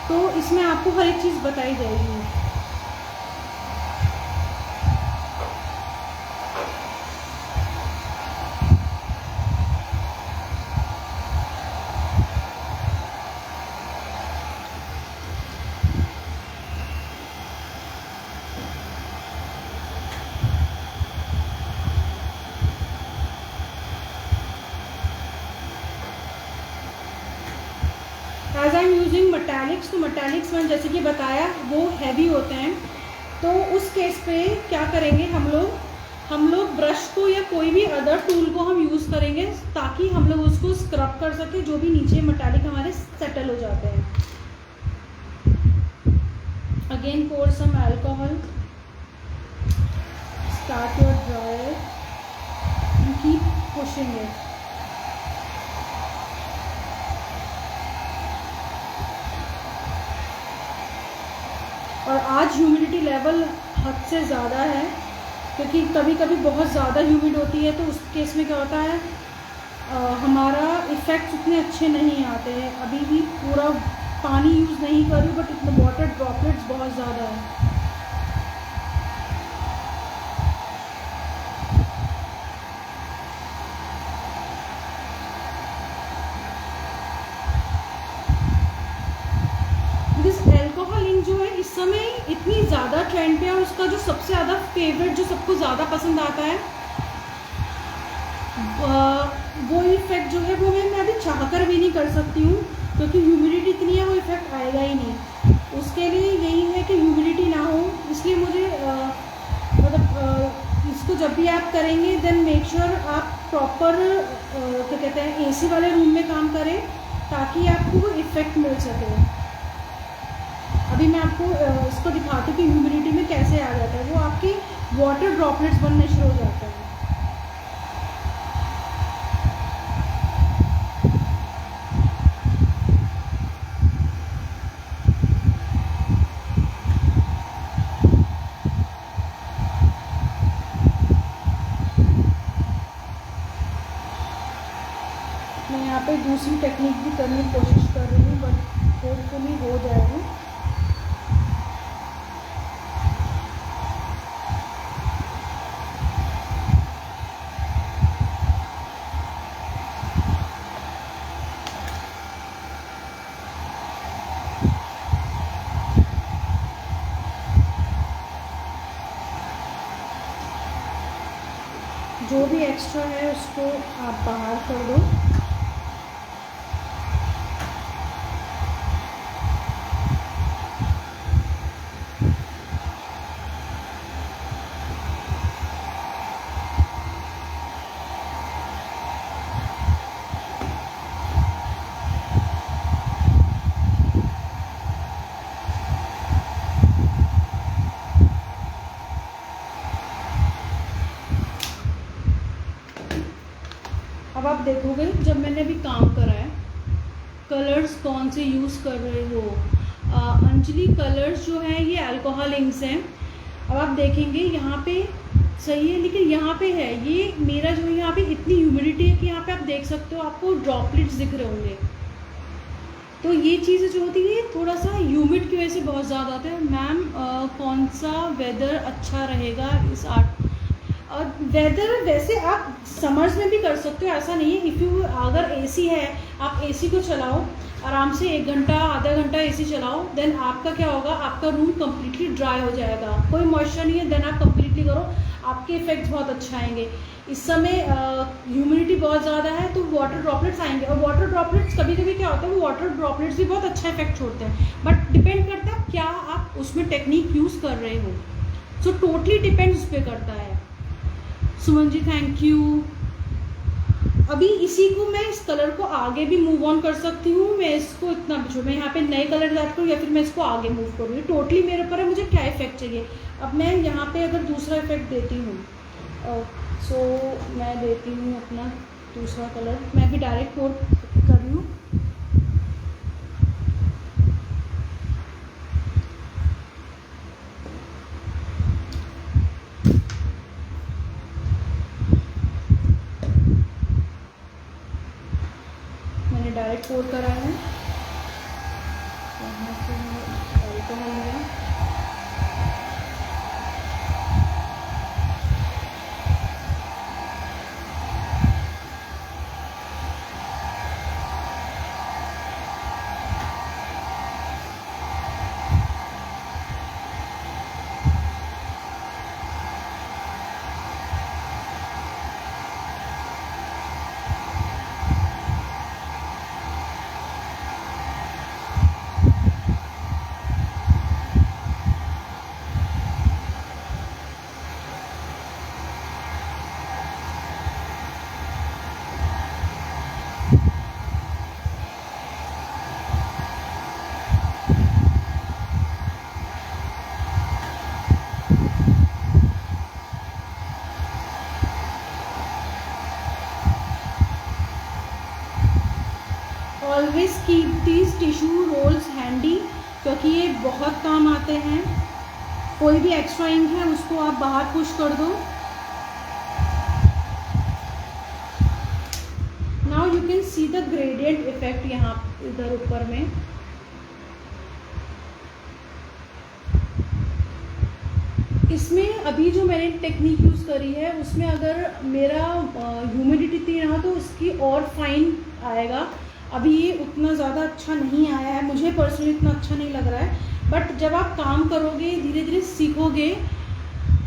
तो इसमें आपको हर एक चीज़ बताई जाएगी। एज आई एम यूजिंग मटैलिक्स, तो मटैलिक्स में जैसे कि बताया वो हैवी होते हैं, तो उस केस पे क्या करेंगे हम लोग ब्रश को या कोई भी अदर टूल को हम यूज़ करेंगे ताकि हम लोग उसको स्क्रब कर सके, जो भी नीचे मटैलिक हमारे सेटल हो जाते हैं। Again pour some alcohol, start your dryer and keep pushing it. और आज ह्यूमिडिटी लेवल हद से ज़्यादा है, क्योंकि कभी कभी बहुत ज़्यादा ह्यूमिड होती है, तो उस केस में क्या होता है हमारा इफ़ेक्ट्स उतने अच्छे नहीं आते हैं। अभी भी पूरा पानी यूज़ नहीं करूँ, बट इतने वाटर ड्रॉपलेट्स बहुत ज़्यादा है। जो है इस समय इतनी ज़्यादा ट्रेंड पे है, और उसका जो सबसे ज़्यादा फेवरेट, जो सबको ज़्यादा पसंद आता है, वो इफ़ेक्ट जो है वो मैं अभी चाहकर भी नहीं कर सकती हूँ, क्योंकि ह्यूमिडिटी इतनी है, वो इफ़ेक्ट आएगा ही नहीं। उसके लिए यही है कि ह्यूमिडिटी ना हो, इसलिए मुझे मतलब इसको जब भी आप करेंगे देन मेक श्योर आप प्रॉपर क्या कहते हैं AC वाले रूम में काम करें, ताकि आपको वो इफ़ेक्ट मिल सके। अभी मैं आपको इसको दिखाती हूँ कि ह्यूमिडिटी में कैसे आ जाता है, वो आपकी वाटर ड्रॉपलेट्स बनने शुरू हो जाता है। मैं यहाँ पे दूसरी टेक्निक भी करने की कोशिश कर रही हूँ, बट होपफुली हो जाएगा। जो भी एक्स्ट्रा है उसको आप बाहर कर दो। अब आप देखोगे जब मैंने अभी काम करा है, कलर्स कौन से यूज़ कर रहे हो। अंजलि कलर्स जो हैं ये अल्कोहल इंक्स हैं। अब आप देखेंगे यहाँ पे सही है, लेकिन यहाँ पे है ये मेरा जो है, यहाँ पे इतनी ह्यूमिडिटी है कि यहाँ पे आप देख सकते हो, आपको ड्रॉपलेट्स दिख रहे होंगे। तो ये चीज़ें जो होती है थोड़ा सा ह्यूमिड की वजह से बहुत ज़्यादा आता है। मैम कौन सा वेदर अच्छा रहेगा इस आर्ट? वेदर वैसे आप समर्स में भी कर सकते हो, ऐसा नहीं है। इफ़ यू अगर एसी है, आप एसी को चलाओ आराम से 1 घंटा आधा घंटा एसी चलाओ, देन आपका क्या होगा, आपका रूम कम्प्लीटली ड्राई हो जाएगा, कोई मॉइस्चर नहीं है, देन आप कम्प्लीटली करो, आपके इफेक्ट्स बहुत अच्छे आएंगे। इस समय ह्यूमिडिटी बहुत ज़्यादा है तो वाटर ड्रॉपलेट्स आएंगे, और वाटर ड्रॉपलेट्स कभी कभी क्या होता है, वो वाटर ड्रॉपलेट्स भी बहुत अच्छा इफेक्ट छोड़ते हैं, बट डिपेंड करता है क्या आप उसमें टेक्निक यूज़ कर रहे हो। सो टोटली डिपेंड्स उस पर करता है। Suman ji thank you. अभी इसी को मैं इस कलर को आगे भी मूव ऑन कर सकती हूँ, मैं इसको इतना भी छोड़, मैं यहाँ पे नए कलर ऐड करूँ या फिर मैं इसको आगे मूव करूँ, ये टोटली मेरे ऊपर है, मुझे क्या इफेक्ट चाहिए। अब मैं यहाँ पे अगर दूसरा इफेक्ट देती हूँ, सो मैं देती हूँ अपना दूसरा कलर, मैं भी डायरेक्ट पोर कर रही हूँ। मैंने डायरेक्ट पोर करा है, अल्कोहल लिया, always keep these tissue roles handy, क्योंकि ये बहुत काम आते हैं। कोई भी एक्स्ट्रा इंक है उसको आप बाहर पुश कर दो। Now you can see the gradient effect यहाँ इधर ऊपर में। इसमें अभी जो मैंने टेक्निक यूज़ करी है उसमें अगर मेरा ह्यूमिडिटी इतनी रहा तो उसकी और फाइन आएगा। अभी ये उतना ज़्यादा अच्छा नहीं आया है, मुझे पर्सनली इतना अच्छा नहीं लग रहा है, बट जब आप काम करोगे धीरे धीरे सीखोगे।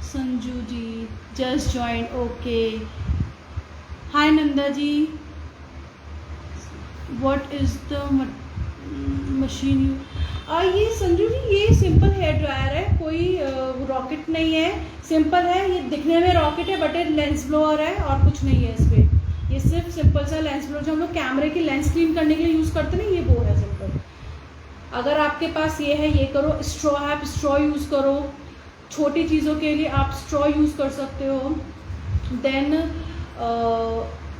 Sanju ji just join, okay. Hi Nanda ji, what is the machine you? ये संजू जी ये सिंपल हेयर ड्रायर है, कोई रॉकेट नहीं है, सिंपल है। ये दिखने में रॉकेट है बट ये लेंस ब्लोअर है और कुछ नहीं है इसमें। ये सिर्फ सिंपल सा लेंस ब्लोअर जो हम लोग कैमरे की लेंस क्लीन करने के लिए यूज़ करते हैं ना, ये वो है सिंपल। अगर आपके पास ये है, ये करो। स्ट्रॉ है, आप स्ट्रॉ यूज़ करो, छोटी चीज़ों के लिए आप स्ट्रॉ यूज़ कर सकते हो। देन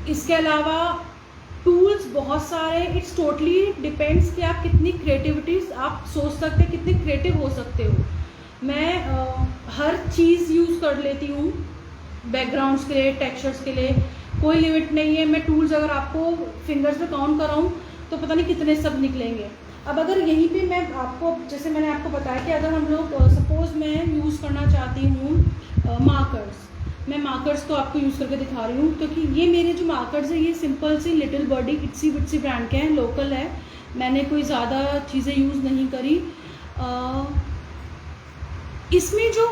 इसके अलावा टूल्स बहुत सारे, इट्स टोटली डिपेंड्स कि आप कितनी क्रिएटिविटीज़ आप सोच सकते हैं, कितने क्रिएटिव हो सकते हो। मैं हर चीज़ यूज़ कर लेती हूँ, बैकग्राउंड्स के लिए, टेक्सचर्स के लिए, कोई लिमिट नहीं है। मैं टूल्स अगर आपको फिंगर्स पे काउंट कराऊँ तो पता नहीं कितने सब निकलेंगे। अब अगर यहीं पे मैं आपको, जैसे मैंने आपको बताया कि अगर हम लोग सपोज़ मैं यूज़ करना चाहती हूँ मार्कर्स, मैं मार्कर्स को आपको यूज़ करके दिखा रही हूँ, क्योंकि ये मेरे जो मार्कर्स हैं ये सिंपल सी लिटिल बॉडी इट्सी बिट्सी ब्रांड के हैं, लोकल है, मैंने कोई ज़्यादा चीज़ें यूज़ नहीं करी। इसमें जो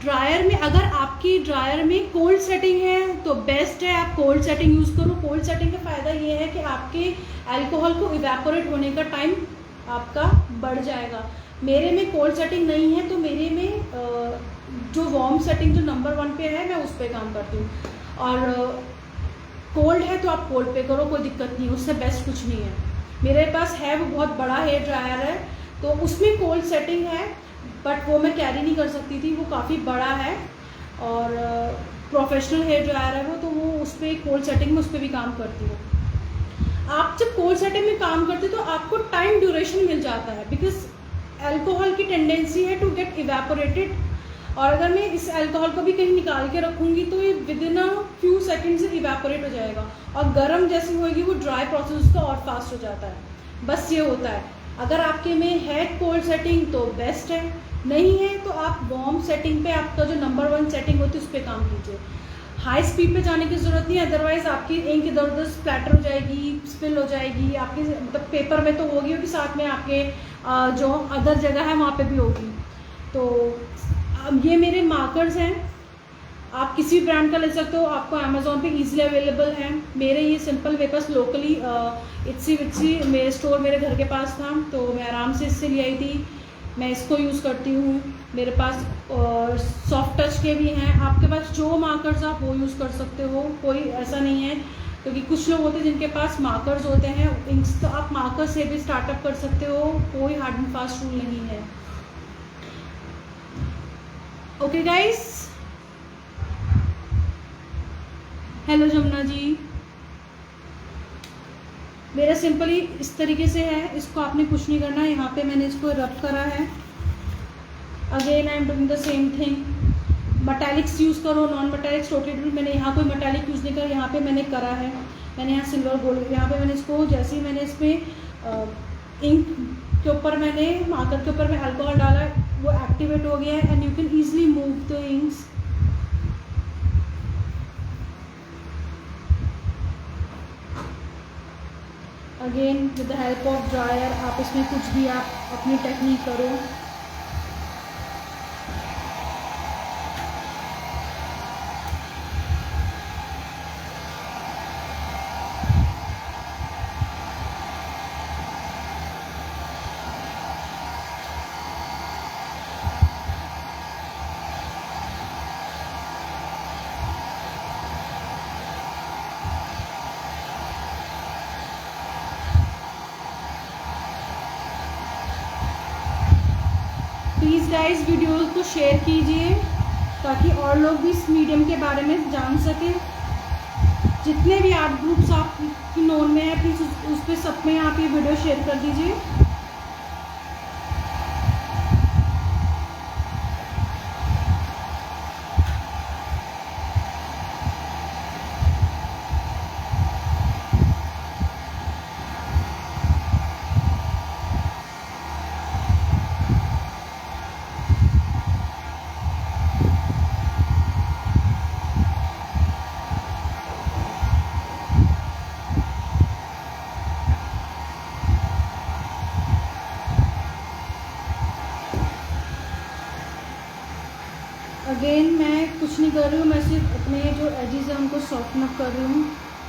ड्रायर में, अगर आपकी ड्रायर में कोल्ड सेटिंग है तो बेस्ट है, आप कोल्ड सेटिंग यूज़ करो। कोल्ड सेटिंग का फ़ायदा ये है कि आपके अल्कोहल को इवेपोरेट होने का टाइम आपका बढ़ जाएगा। मेरे में कोल्ड सेटिंग नहीं है तो मेरे में जो वार्म सेटिंग जो नंबर 1 पे है मैं उस पर काम करती हूँ, और कोल्ड है तो आप कोल्ड पे करो, कोई दिक्कत नहीं, उससे बेस्ट कुछ नहीं है। मेरे पास है वो बहुत बड़ा हेयर ड्रायर है तो उसमें कोल्ड सेटिंग है, बट वो मैं कैरी नहीं कर सकती थी, वो काफ़ी बड़ा है। और प्रोफेशनल हेयर ड्रायर है वो, तो वो उस पर कोल्ड सेटिंग में उस पर भी काम करती है। आप जब कोल्ड सेटिंग में काम करते तो आपको टाइम ड्यूरेशन मिल जाता है, बिकॉज अल्कोहल की टेंडेंसी है टू गेट इवेपोरेटेड, और अगर मैं इस अल्कोहल को भी कहीं निकाल के रखूँगी तो ये with in a few second से इवेपोरेट हो जाएगा, और गर्म जैसी होएगी वो ड्राई प्रोसेस उसका और फास्ट हो जाता है। बस ये होता है। अगर आपके में है कोल्ड सेटिंग तो बेस्ट है, नहीं है तो आप वार्म सेटिंग पे, आपका जो नंबर 1 सेटिंग होती है उस पर काम कीजिए। हाई स्पीड पे जाने की ज़रूरत नहीं है, अदरवाइज़ आपकी इंक इधर उधर स्प्लैटर हो जाएगी, स्पिल हो जाएगी आपकी, मतलब पेपर में तो होगी होगी, साथ में आपके जो अदर जगह है वहाँ पे भी होगी। तो ये मेरे मार्कर्स हैं, आप किसी ब्रांड का ले सकते हो, आपको अमेज़ॉन पे इजीली अवेलेबल है। मेरे ये सिंपल वेपर्स लोकली इट्सी विट्सी मेरे स्टोर मेरे घर के पास था, तो मैं आराम से इससे ले आई थी। मैं इसको यूज़ करती हूँ। मेरे पास सॉफ्ट टच के भी हैं, आपके पास जो मार्कर्स आप वो यूज़ कर सकते हो, कोई ऐसा नहीं है। क्योंकि कुछ लोग होते हैं जिनके पास मार्कर्स होते हैं, इंक्स, तो आप मार्कर से भी स्टार्टअप कर सकते हो, कोई हार्ड एंड फास्ट रूल नहीं है। Okay guys, hello Jamuna ji. मेरा सिंपली इस तरीके से है, इसको आपने कुछ नहीं करना है। यहाँ पे मैंने इसको रब करा है। Again I am doing the same thing. Metallics use करो, नॉन मटैलिक्स रोटेटेड, मैंने यहाँ कोई मटैलिक यूज़ नहीं करा, यहाँ पे मैंने करा है। मैंने यहाँ सिल्वर गोल्ड, यहाँ पे मैंने इसको, जैसे ही मैंने इसमें इंक के ऊपर मैंने मार्कर के ऊपर में अल्कोहल डाला, वो एक्टिवेट हो गया है, and you can easily move the inks. Again with the help of dryer आप इसमें कुछ भी आप अपनी टेक्निक करो। प्लीज़ गाइस वीडियोस को शेयर कीजिए ताकि और लोग भी इस मीडियम के बारे में जान सकें। जितने भी आर्ट ग्रुप्स आपकी नोन में है, प्लीज़ उस पर सब में आप ये वीडियो शेयर कर दीजिए। अगेन मैं कुछ नहीं कर रही हूँ, मैं सिर्फ अपने जो एजेस हैं उनको सॉफ्टन अप कर रही हूँ,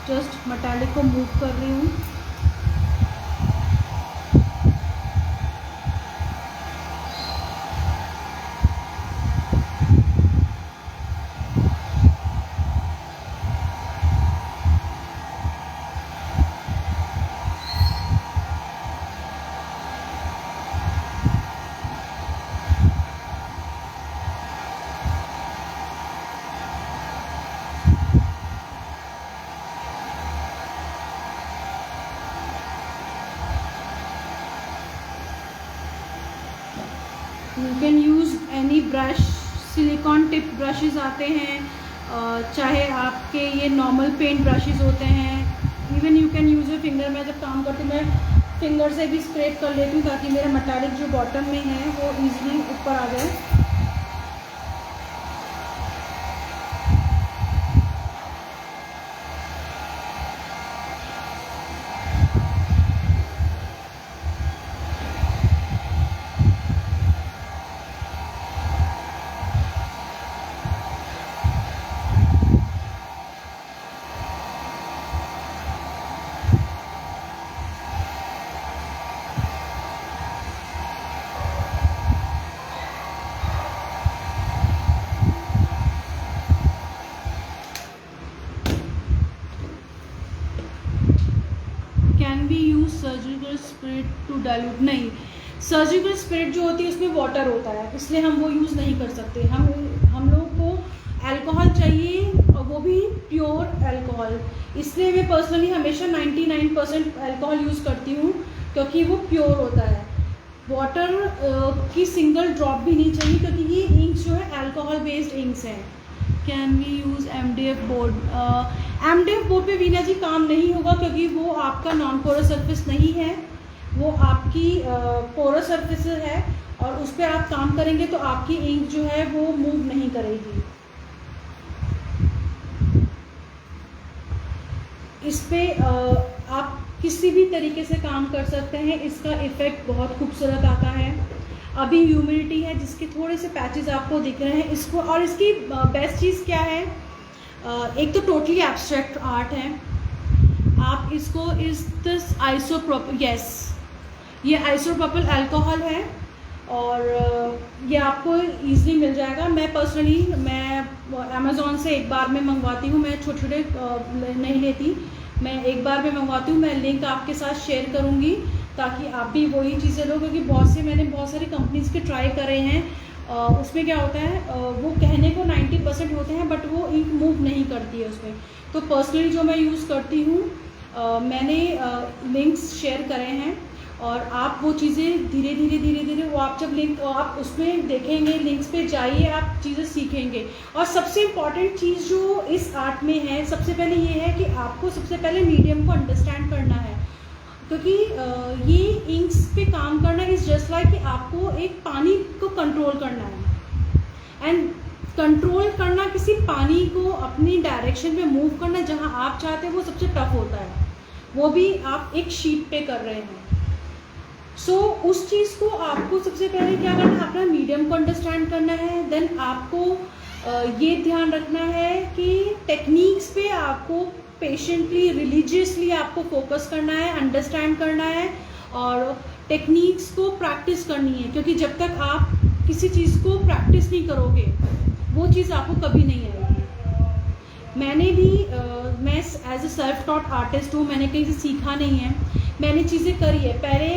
जस्ट मेटालिक को मूव कर रही हूँ। You can use any brush, silicon tip brushes आते हैं, चाहे आपके ये नॉर्मल पेंट ब्रशेस होते हैं। Even you can use a finger. मैं जब काम करती हूँ मैं फिंगर से भी स्क्रैप कर लेती हूँ ताकि मेरा मेटालिक जो बॉटम में है वो ईजिली ऊपर आ जाए। सर्जिकल स्पिरिट टू डाइल्यूट, नहीं, सर्जिकल स्पिरिट जो होती है उसमें वाटर होता है, इसलिए हम वो यूज़ नहीं कर सकते। हम लोगों को अल्कोहल चाहिए और वो भी प्योर अल्कोहल। इसलिए मैं पर्सनली हमेशा 99% अल्कोहल यूज़ करती हूँ क्योंकि वो प्योर होता है। वाटर की सिंगल ड्रॉप भी नहीं चाहिए क्योंकि ये इंक्स जो है अल्कोहल बेस्ड इंक्स हैं। Can we use MDF board? MDF board पे वीना जी काम नहीं होगा क्योंकि वो आपका नॉन पोरस सरफेस नहीं है, वो आपकी पोरस सरफेस है और उस पर आप काम करेंगे तो आपकी इंक जो है वो मूव नहीं करेगी। इस पे आप किसी भी तरीके से काम कर सकते हैं, इसका इफ़ेक्ट बहुत खूबसूरत आता है। अभी ह्यूमिडिटी है जिसके थोड़े से पैचेस आपको दिख रहे हैं इसको, और इसकी बेस्ट चीज़ क्या है, एक तो टोटली एब्स्ट्रैक्ट आर्ट है। आप इसको इस दिस आइसोप्रोपिल, यस ये आइसोप्रोपिल अल्कोहल है और ये आपको ईज़िली मिल जाएगा। मैं पर्सनली अमेज़ॉन से एक बार में मंगवाती हूँ, मैं छोटे छोटे नहीं लेती, मैं एक बार में मंगवाती हूँ। मैं लिंक आपके साथ शेयर करूँगी ताकि आप भी वही चीज़ें लो, क्योंकि मैंने बहुत सारी कंपनीज़ के ट्राई करे हैं। उसमें क्या होता है, वो कहने को 90% होते हैं बट वो इंक मूव नहीं करती है उसमें। तो पर्सनली जो मैं यूज़ करती हूँ, मैंने लिंक्स शेयर करे हैं और आप वो चीज़ें धीरे धीरे वो आप जब लिंक आप उसमें देखेंगे, लिंक्स पे जाइए, आप चीज़ें सीखेंगे। और सबसे इम्पॉर्टेंट चीज़ जो इस आर्ट में है, सबसे पहले ये है कि आपको सबसे पहले मीडियम को अंडरस्टैंड करना है, क्योंकि ये इंक्स पे काम करना इज़ जस्ट लाइक कि आपको एक पानी को कंट्रोल करना है। एंड कंट्रोल करना किसी पानी को अपनी डायरेक्शन में मूव करना जहाँ आप चाहते हैं वो सबसे टफ होता है, वो भी आप एक शीट पे कर रहे हैं। सो उस चीज़ को आपको सबसे पहले क्या करना है, अपना मीडियम को अंडरस्टैंड करना है। देन आपको ये ध्यान रखना है कि टेक्निक्स पे आपको पेशेंटली, रिलीजियसली आपको फोकस करना है, अंडरस्टैंड करना है और टेक्निक्स को प्रैक्टिस करनी है, क्योंकि जब तक आप किसी चीज़ को प्रैक्टिस नहीं करोगे वो चीज़ आपको कभी नहीं आएगी। मैंने भी मैं as a self taught artist हूँ, मैंने कहीं से सीखा नहीं है, मैंने चीज़ें करी है। पहले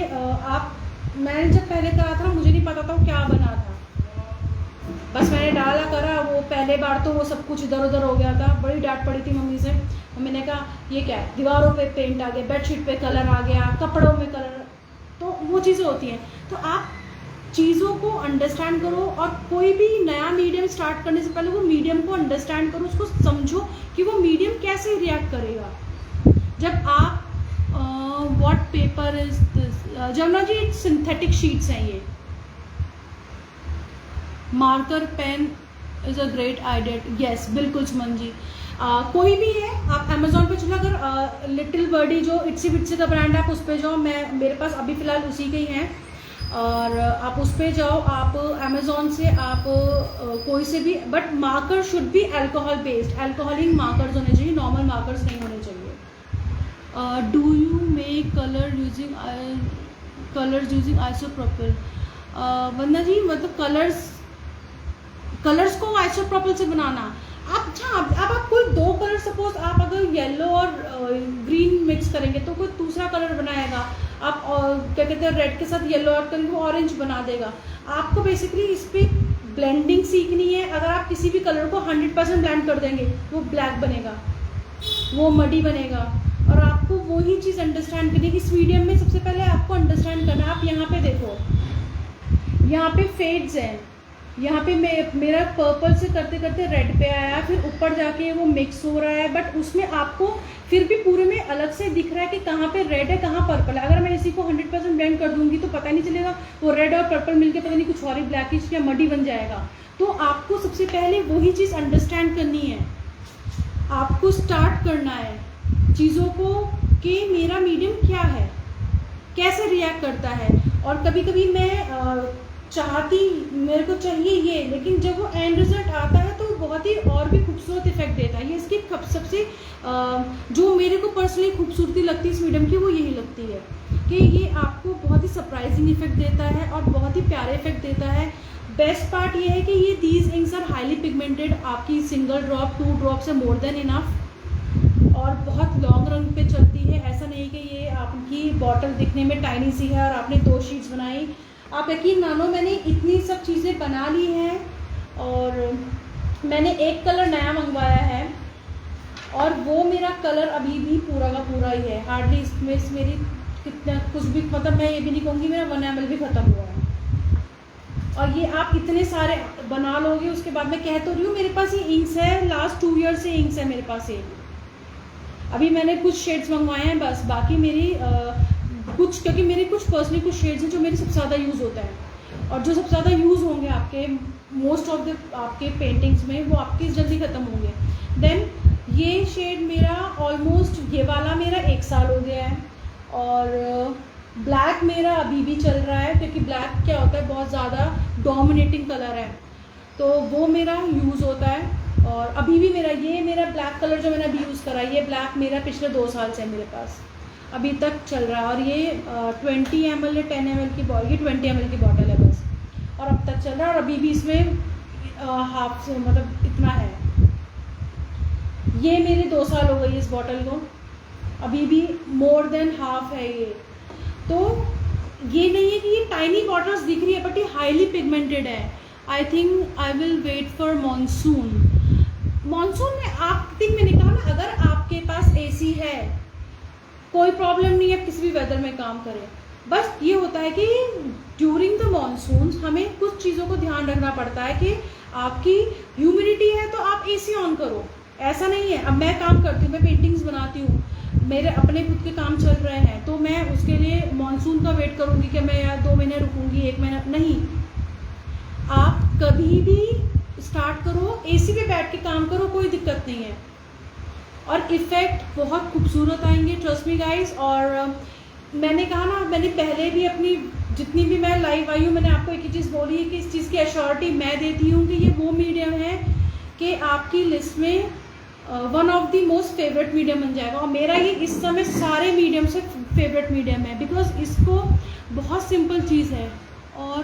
मैंने जब पहले करा था मुझे नहीं पता था वो क्या बना था, बस मैंने डाला करा, वो पहले बार तो वो सब कुछ इधर उधर हो गया था, बड़ी डांट पड़ी थी मम्मी से। और मैंने कहा ये क्या है, दीवारों पे पेंट आ गया, बेडशीट पे कलर आ गया, कपड़ों में कलर, तो वो चीज़ें होती हैं। तो आप चीज़ों को अंडरस्टैंड करो और कोई भी नया मीडियम स्टार्ट करने से पहले वो मीडियम को अंडरस्टैंड करो, उसको समझो कि वो मीडियम कैसे रिएक्ट करेगा। जब आप what paper is this, Jamuna ji synthetic sheets हैं ये। Marker pen is a great idea, yes बिल्कुल सुमन जी। कोई भी है, आप अमेजोन पे चलो, अगर लिटिल बर्डी जो इट्सी बिट्सी का ब्रांड है आप उस पर जाओ, मेरे पास अभी फ़िलहाल उसी के ही हैं, और आप उस पर जाओ, आप अमेजोन से आप कोई से भी, but marker should be alcohol based, alcoholic markers होने चाहिए, नॉर्मल मार्कर्स नहीं होने चाहिए। Do you make colour using isopropyl? Vandana ji, मतलब कलर्स को आइसोप्रोपिल से बनाना, अब आप कोई दो कलर, सपोज आप अगर येलो और ग्रीन मिक्स करेंगे तो कोई दूसरा कलर बनाएगा, आप क्या कहते हैं रेड के साथ येलो ऐड करेंगे वो ऑरेंज बना देगा। आपको बेसिकली इस पर ब्लेंडिंग सीखनी है। अगर आप किसी भी कलर को 100% ब्लेंड कर देंगे वो ब्लैक बनेगा, वो मडी बनेगा, और आपको वही चीज़ अंडरस्टैंड करनी है। इस मीडियम में सबसे पहले आपको अंडरस्टैंड करना है। आप यहाँ पे देखो, यहाँ पे फेड्स हैं, यहाँ पे मेरा पर्पल से करते करते रेड पे आया, फिर ऊपर जाके वो मिक्स हो रहा है, बट उसमें आपको फिर भी पूरे में अलग से दिख रहा है कि कहाँ पे रेड है कहाँ पर्पल है। अगर मैं इसी को 100% ब्लेंड कर दूंगी तो पता नहीं चलेगा, वो रेड और पर्पल मिलके पता नहीं कुछ और ही ब्लैकिश या मडी बन जाएगा। तो आपको सबसे पहले वही चीज़ अंडरस्टैंड करनी है, आपको स्टार्ट करना है चीज़ों को कि मेरा मीडियम क्या है, कैसे रिएक्ट करता है। और कभी कभी मैं मेरे को चाहिए ये, लेकिन जब वो एंड रिजल्ट आता है तो बहुत ही और भी खूबसूरत इफेक्ट देता है। ये इसकी सबसे जो मेरे को पर्सनली खूबसूरती लगती है इस मीडियम की, वो यही लगती है कि ये आपको बहुत ही सरप्राइजिंग इफेक्ट देता है और बहुत ही प्यारे इफेक्ट देता है। बेस्ट पार्ट ये है कि ये these inks are highly pigmented, आपकी सिंगल ड्रॉप 2 ड्रॉप से मोर देन इनफ, और बहुत लॉन्ग रन पे चलती है। ऐसा नहीं कि ये आपकी बॉटल दिखने में टाइनी सी है और आपने 2 शीट्स बनाई। आप यकीन मानो मैंने इतनी सब चीज़ें बना ली हैं और मैंने एक कलर नया मंगवाया है और वो मेरा कलर अभी भी पूरा का पूरा ही है। हार्डली इसमें मेरी कितना कुछ भी, मतलब मैं ये भी नहीं कहूँगी मेरा 1 ml भी ख़त्म हुआ है। और ये आप इतने सारे बना लोगे, उसके बाद मैं कह तो रही हूँ मेरे पास ये इंक्स है, लास्ट 2 ईयर से इंक्स है मेरे पास ये। अभी मैंने कुछ शेड्स मंगवाए हैं बस, बाकी मेरी कुछ, क्योंकि मेरे कुछ पर्सनली कुछ शेड्स हैं जो मेरे सबसे ज़्यादा यूज़ होता है और जो सबसे ज़्यादा यूज़ होंगे आपके मोस्ट ऑफ द आपके पेंटिंग्स में, वो आपके जल्दी ख़त्म होंगे। देन ये शेड मेरा ऑलमोस्ट, ये वाला मेरा 1 साल हो गया है और ब्लैक मेरा अभी भी चल रहा है, क्योंकि ब्लैक क्या होता है बहुत ज़्यादा डोमिनेटिंग कलर है, तो वो मेरा यूज़ होता है। और अभी भी मेरा ब्लैक कलर जो मैंने अभी यूज़ करा है, ये ब्लैक मेरा पिछले 2 साल से है मेरे पास, अभी तक चल रहा है। और ये 20 ml या 10 ml की बॉटल, ये 20 ml की बॉटल है बस, और अब तक चल रहा है। और अभी भी इसमें हाफ से मतलब इतना है, ये मेरे 2 साल हो गई इस बॉटल को, अभी भी मोर देन हाफ है ये। तो ये नहीं है कि ये टाइनी बॉटल्स दिख रही है, बट ये हाईली पिगमेंटेड है। I think I will wait for monsoon. Monsoon में आप थिंक मैंने कहा ना, अगर आपके पास एसी है कोई प्रॉब्लम नहीं है, किसी भी वेदर में काम करें। बस ये होता है कि ड्यूरिंग द मानसून हमें कुछ चीज़ों को ध्यान रखना पड़ता है कि आपकी ह्यूमिडिटी है तो आप एसी ऑन करो, ऐसा नहीं है। अब मैं काम करती हूँ, मैं पेंटिंग्स बनाती हूँ, मेरे अपने खुद के काम चल रहे हैं, तो मैं उसके लिए मानसून का वेट करूँगी कि मैं यार 2 महीने रुकूँगी, 1 महीना नहीं। आप कभी भी स्टार्ट करो, एसी पे बैठ के काम करो, कोई दिक्कत नहीं है, और इफ़ेक्ट बहुत खूबसूरत आएंगे, ट्रस्ट मी गाइस। और मैंने कहा ना, मैंने पहले भी अपनी जितनी भी मैं लाइव आई हूँ, मैंने आपको एक ही चीज़ बोली है कि इस चीज़ की एश्योरिटी मैं देती हूँ कि ये वो मीडियम है कि आपकी लिस्ट में one of the most favourite medium बन जाएगा। और मेरा ये इस समय सारे मीडियम से फेवरेट मीडियम है, बिकॉज इसको बहुत सिंपल चीज़ है। और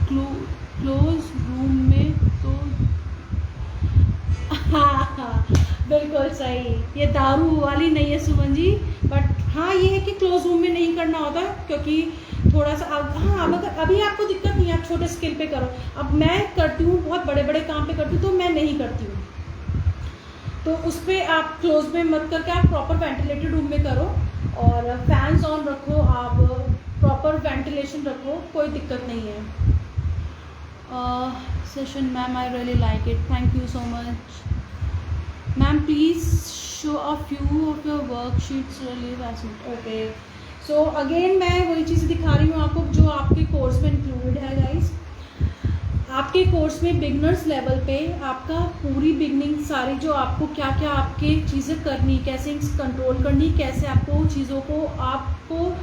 क्लोज रूम में तो हाँ बिल्कुल सही, ये दारू वाली नहीं है सुमन जी, बट हाँ ये है कि क्लोज रूम में नहीं करना होता, क्योंकि थोड़ा सा हाँ, मगर अभी आपको दिक्कत नहीं है, आप छोटे स्केल पे करो। अब मैं करती हूँ, बहुत बड़े बड़े काम पे करती हूँ, तो मैं नहीं करती हूँ, तो उस पर आप क्लोज में मत करके आप प्रॉपर वेंटिलेटेड रूम में करो, और फैंस ऑन रखो, आप प्रॉपर वेंटिलेशन रखो, कोई दिक्कत नहीं है। Session ma'am, I really like it, thank you so much ma'am, please show a few of your worksheets, really fascinating. Okay, so again मैं वही चीज़ दिखा रही हूँ आपको जो आपके कोर्स में इंक्लूडेड है गाइस। आपके कोर्स में बिगनर्स लेवल पे आपका पूरी बिगनिंग सारी जो आपको क्या क्या आपके चीज़ें करनी, कैसे कंट्रोल करनी, कैसे आपको चीज़ों को आपको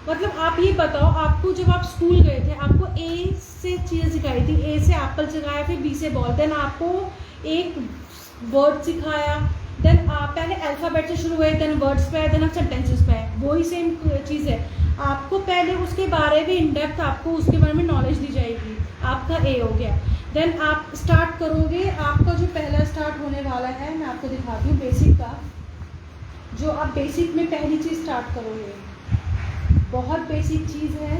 मतलब आप ये बताओ, आपको जब आप स्कूल गए थे आपको ए से चीज़ सिखाई थी, ए से एप्पल सिखाया, फिर बी से बॉल, देन आपको एक वर्ड सिखाया, देन आप पहले अल्फ़ाबेट से शुरू हुए, देन वर्ड्स पे आए, देन आप सेंटेंसेस पे आए, वही सेम चीज़ है। आपको पहले उसके बारे में इन डेप्थ आपको उसके बारे में नॉलेज दी जाएगी, आपका ए हो गया। देन आप स्टार्ट करोगे, आपका जो पहला स्टार्ट होने वाला है, मैं आपको दिखाती हूँ बेसिक का, जो आप बेसिक में पहली चीज़ स्टार्ट करोगे, बहुत बेसिक चीज़ है।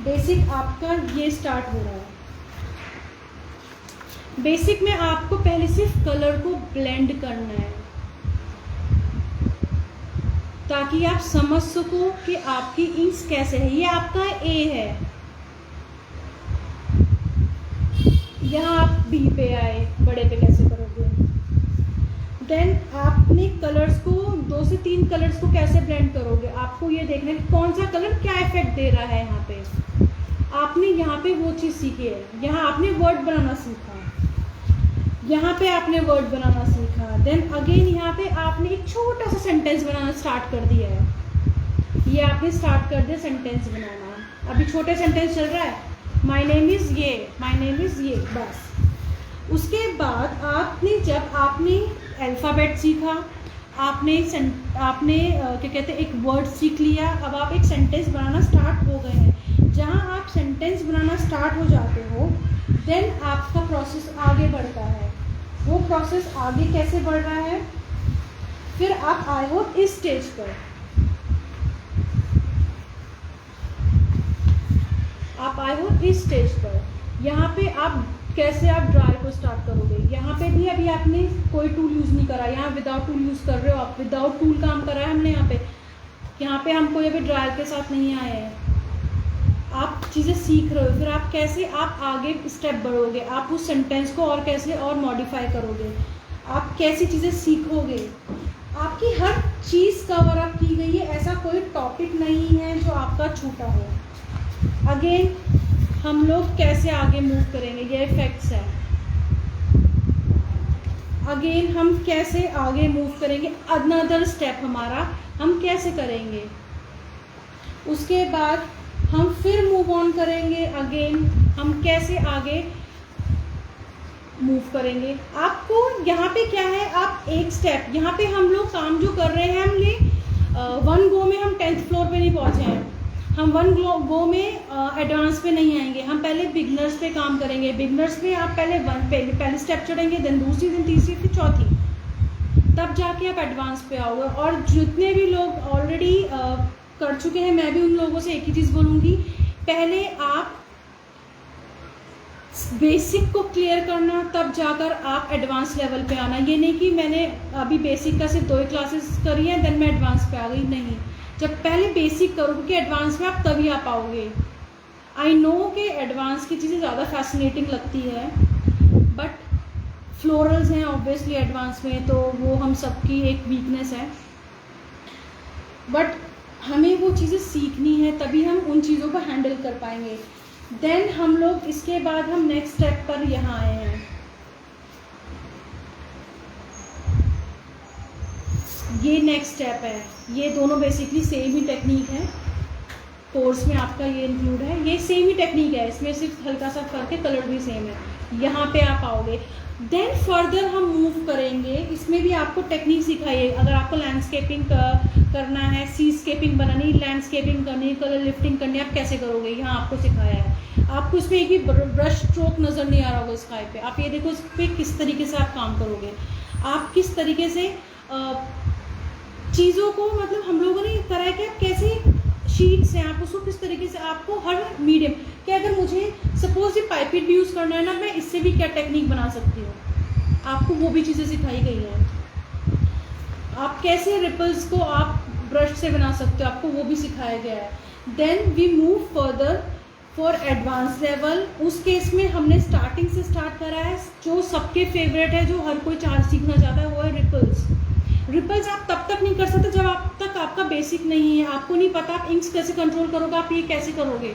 बेसिक आपका ये स्टार्ट हो रहा है। बेसिक में आपको पहले सिर्फ कलर को ब्लेंड करना है, ताकि आप समझ सको कि आपकी इंक्स कैसे है। ये आपका ए है, यहाँ आप बी पे आए, बड़े पे कैसे करोगे। देन आपने कलर्स को 2 से 3 कलर्स को कैसे ब्लेंड करोगे, आपको ये देखना है कि कौन सा कलर क्या इफेक्ट दे रहा है। यहाँ पे आपने यहाँ पे वो चीज़ सीखी है, यहाँ आपने वर्ड बनाना सीखा, यहाँ पे आपने वर्ड बनाना सीखा। देन अगेन यहाँ पे आपने एक छोटा सा सेंटेंस बनाना स्टार्ट कर दिया है, ये आपने स्टार्ट कर दिया सेंटेंस बनाना। अभी छोटे सेंटेंस चल रहा है, माई नेम इज़ ये, माई नेम इज़ ये, बस। उसके बाद आपने जब आपने अल्फ़ाबेट सीखा, आपने क्या कहते हैं एक वर्ड सीख लिया, अब आप एक सेंटेंस बनाना स्टार्ट हो गए हैं। जहाँ आप सेंटेंस बनाना स्टार्ट हो जाते हो, देन आपका प्रोसेस आगे बढ़ता है। वो प्रोसेस आगे कैसे बढ़ रहा है, फिर आप आए हो इस स्टेज पर, आप आए हो इस स्टेज पर। यहाँ पे आप कैसे आप ड्रायर को स्टार्ट करोगे, यहाँ पे भी अभी आपने कोई टूल यूज़ नहीं करा, यहाँ विदाउट टूल यूज़ कर रहे हो आप, विदाउट टूल काम करा है हमने यहाँ पे हम कोई अभी ड्रायर के साथ नहीं आए हैं। आप चीज़ें सीख रहे हो, फिर आप कैसे आप आगे स्टेप बढ़ोगे, आप उस सेंटेंस को और कैसे और मॉडिफाई करोगे, आप कैसी चीज़ें सीखोगे, आपकी हर चीज़ कवर अप की गई है, ऐसा कोई टॉपिक नहीं है जो आपका छूटा हो। अगेन हम लोग कैसे आगे मूव करेंगे, ये फैक्ट्स है। अगेन हम कैसे आगे मूव करेंगे, अनदर स्टेप हमारा हम कैसे करेंगे, उसके बाद हम फिर मूव ऑन करेंगे। अगेन हम कैसे आगे मूव करेंगे। आपको यहाँ पे क्या है, आप एक स्टेप, यहाँ पे हम लोग काम जो कर रहे हैं, हम ये वन गो में हम 10th फ्लोर पे नहीं पहुँचे हैं, हम वन गो में एडवांस पे नहीं आएंगे, हम पहले बिगनर्स पे काम करेंगे। बिगनर्स में आप पहले स्टेप चढ़ेंगे, देन दूसरी, दिन तीसरी, फिर चौथी, तब जाके आप एडवांस पे आओगे। और जितने भी लोग ऑलरेडी कर चुके हैं, मैं भी उन लोगों से एक ही चीज़ बोलूँगी, पहले आप बेसिक को क्लियर करना, तब जाकर आप एडवांस लेवल पे आना। ये नहीं कि मैंने अभी बेसिक का सिर्फ 2 क्लासेस करी है देन मैं एडवांस पे आ गई, नहीं। जब पहले बेसिक करो, क्योंकि एडवांस में आप तभी आ पाओगे। आई नो कि एडवांस की चीज़ें ज़्यादा फैसिनेटिंग लगती है, बट फ्लोरल्स हैं ऑब्वियसली एडवांस में, तो वो हम सबकी एक वीकनेस है, बट हमें वो चीज़ें सीखनी है, तभी हम उन चीज़ों को हैंडल कर पाएंगे। देन हम लोग इसके बाद हम नेक्स्ट स्टेप पर यहाँ आए हैं। ये नेक्स्ट स्टेप है, ये दोनों बेसिकली सेम ही टेक्निक है, कोर्स में आपका ये इंक्लूड है, ये सेम ही टेक्निक है, इसमें सिर्फ हल्का सा फर्क है, कलर भी सेम है। यहाँ पे आप आओगे, देन फर्दर हम मूव करेंगे। इसमें भी आपको टेक्निक सिखाइए, अगर आपको लैंडस्केपिंग करना है, सीस्केपिंग बनानी, लैंडस्केपिंग करनी, कलर लिफ्टिंग करनी, आप कैसे करोगे, यहाँ आपको सिखाया है। आपको इसमें एक भी ब्रश स्ट्रोक नज़र नहीं आ रहा होगा स्काई पे, आप ये देखो इस पर किस तरीके से आप काम करोगे, आप किस तरीके से चीज़ों को, मतलब हम लोगों ने करा है कि आप कैसे शीट्स हैं, आप उसको किस तरीके से, आपको हर मीडियम कि अगर मुझे सपोज ये पाइपेट भी यूज़ करना है ना, मैं इससे भी क्या टेक्निक बना सकती हूँ, आपको वो भी चीज़ें सिखाई गई हैं। आप कैसे रिपल्स को आप ब्रश से बना सकते हो, आपको वो भी सिखाया गया है। Then we move further for advance level. उस केस में हमने स्टार्टिंग से स्टार्ट करा है, जो सबके फेवरेट है, जो हर कोई सीखना चाहता है, वो है रिपल्स। रिपल्स आप तब तक नहीं कर सकते जब आप तक आपका बेसिक नहीं है, आपको नहीं पता आप इंक्स कैसे कंट्रोल करोगे, आप ये कैसे करोगे।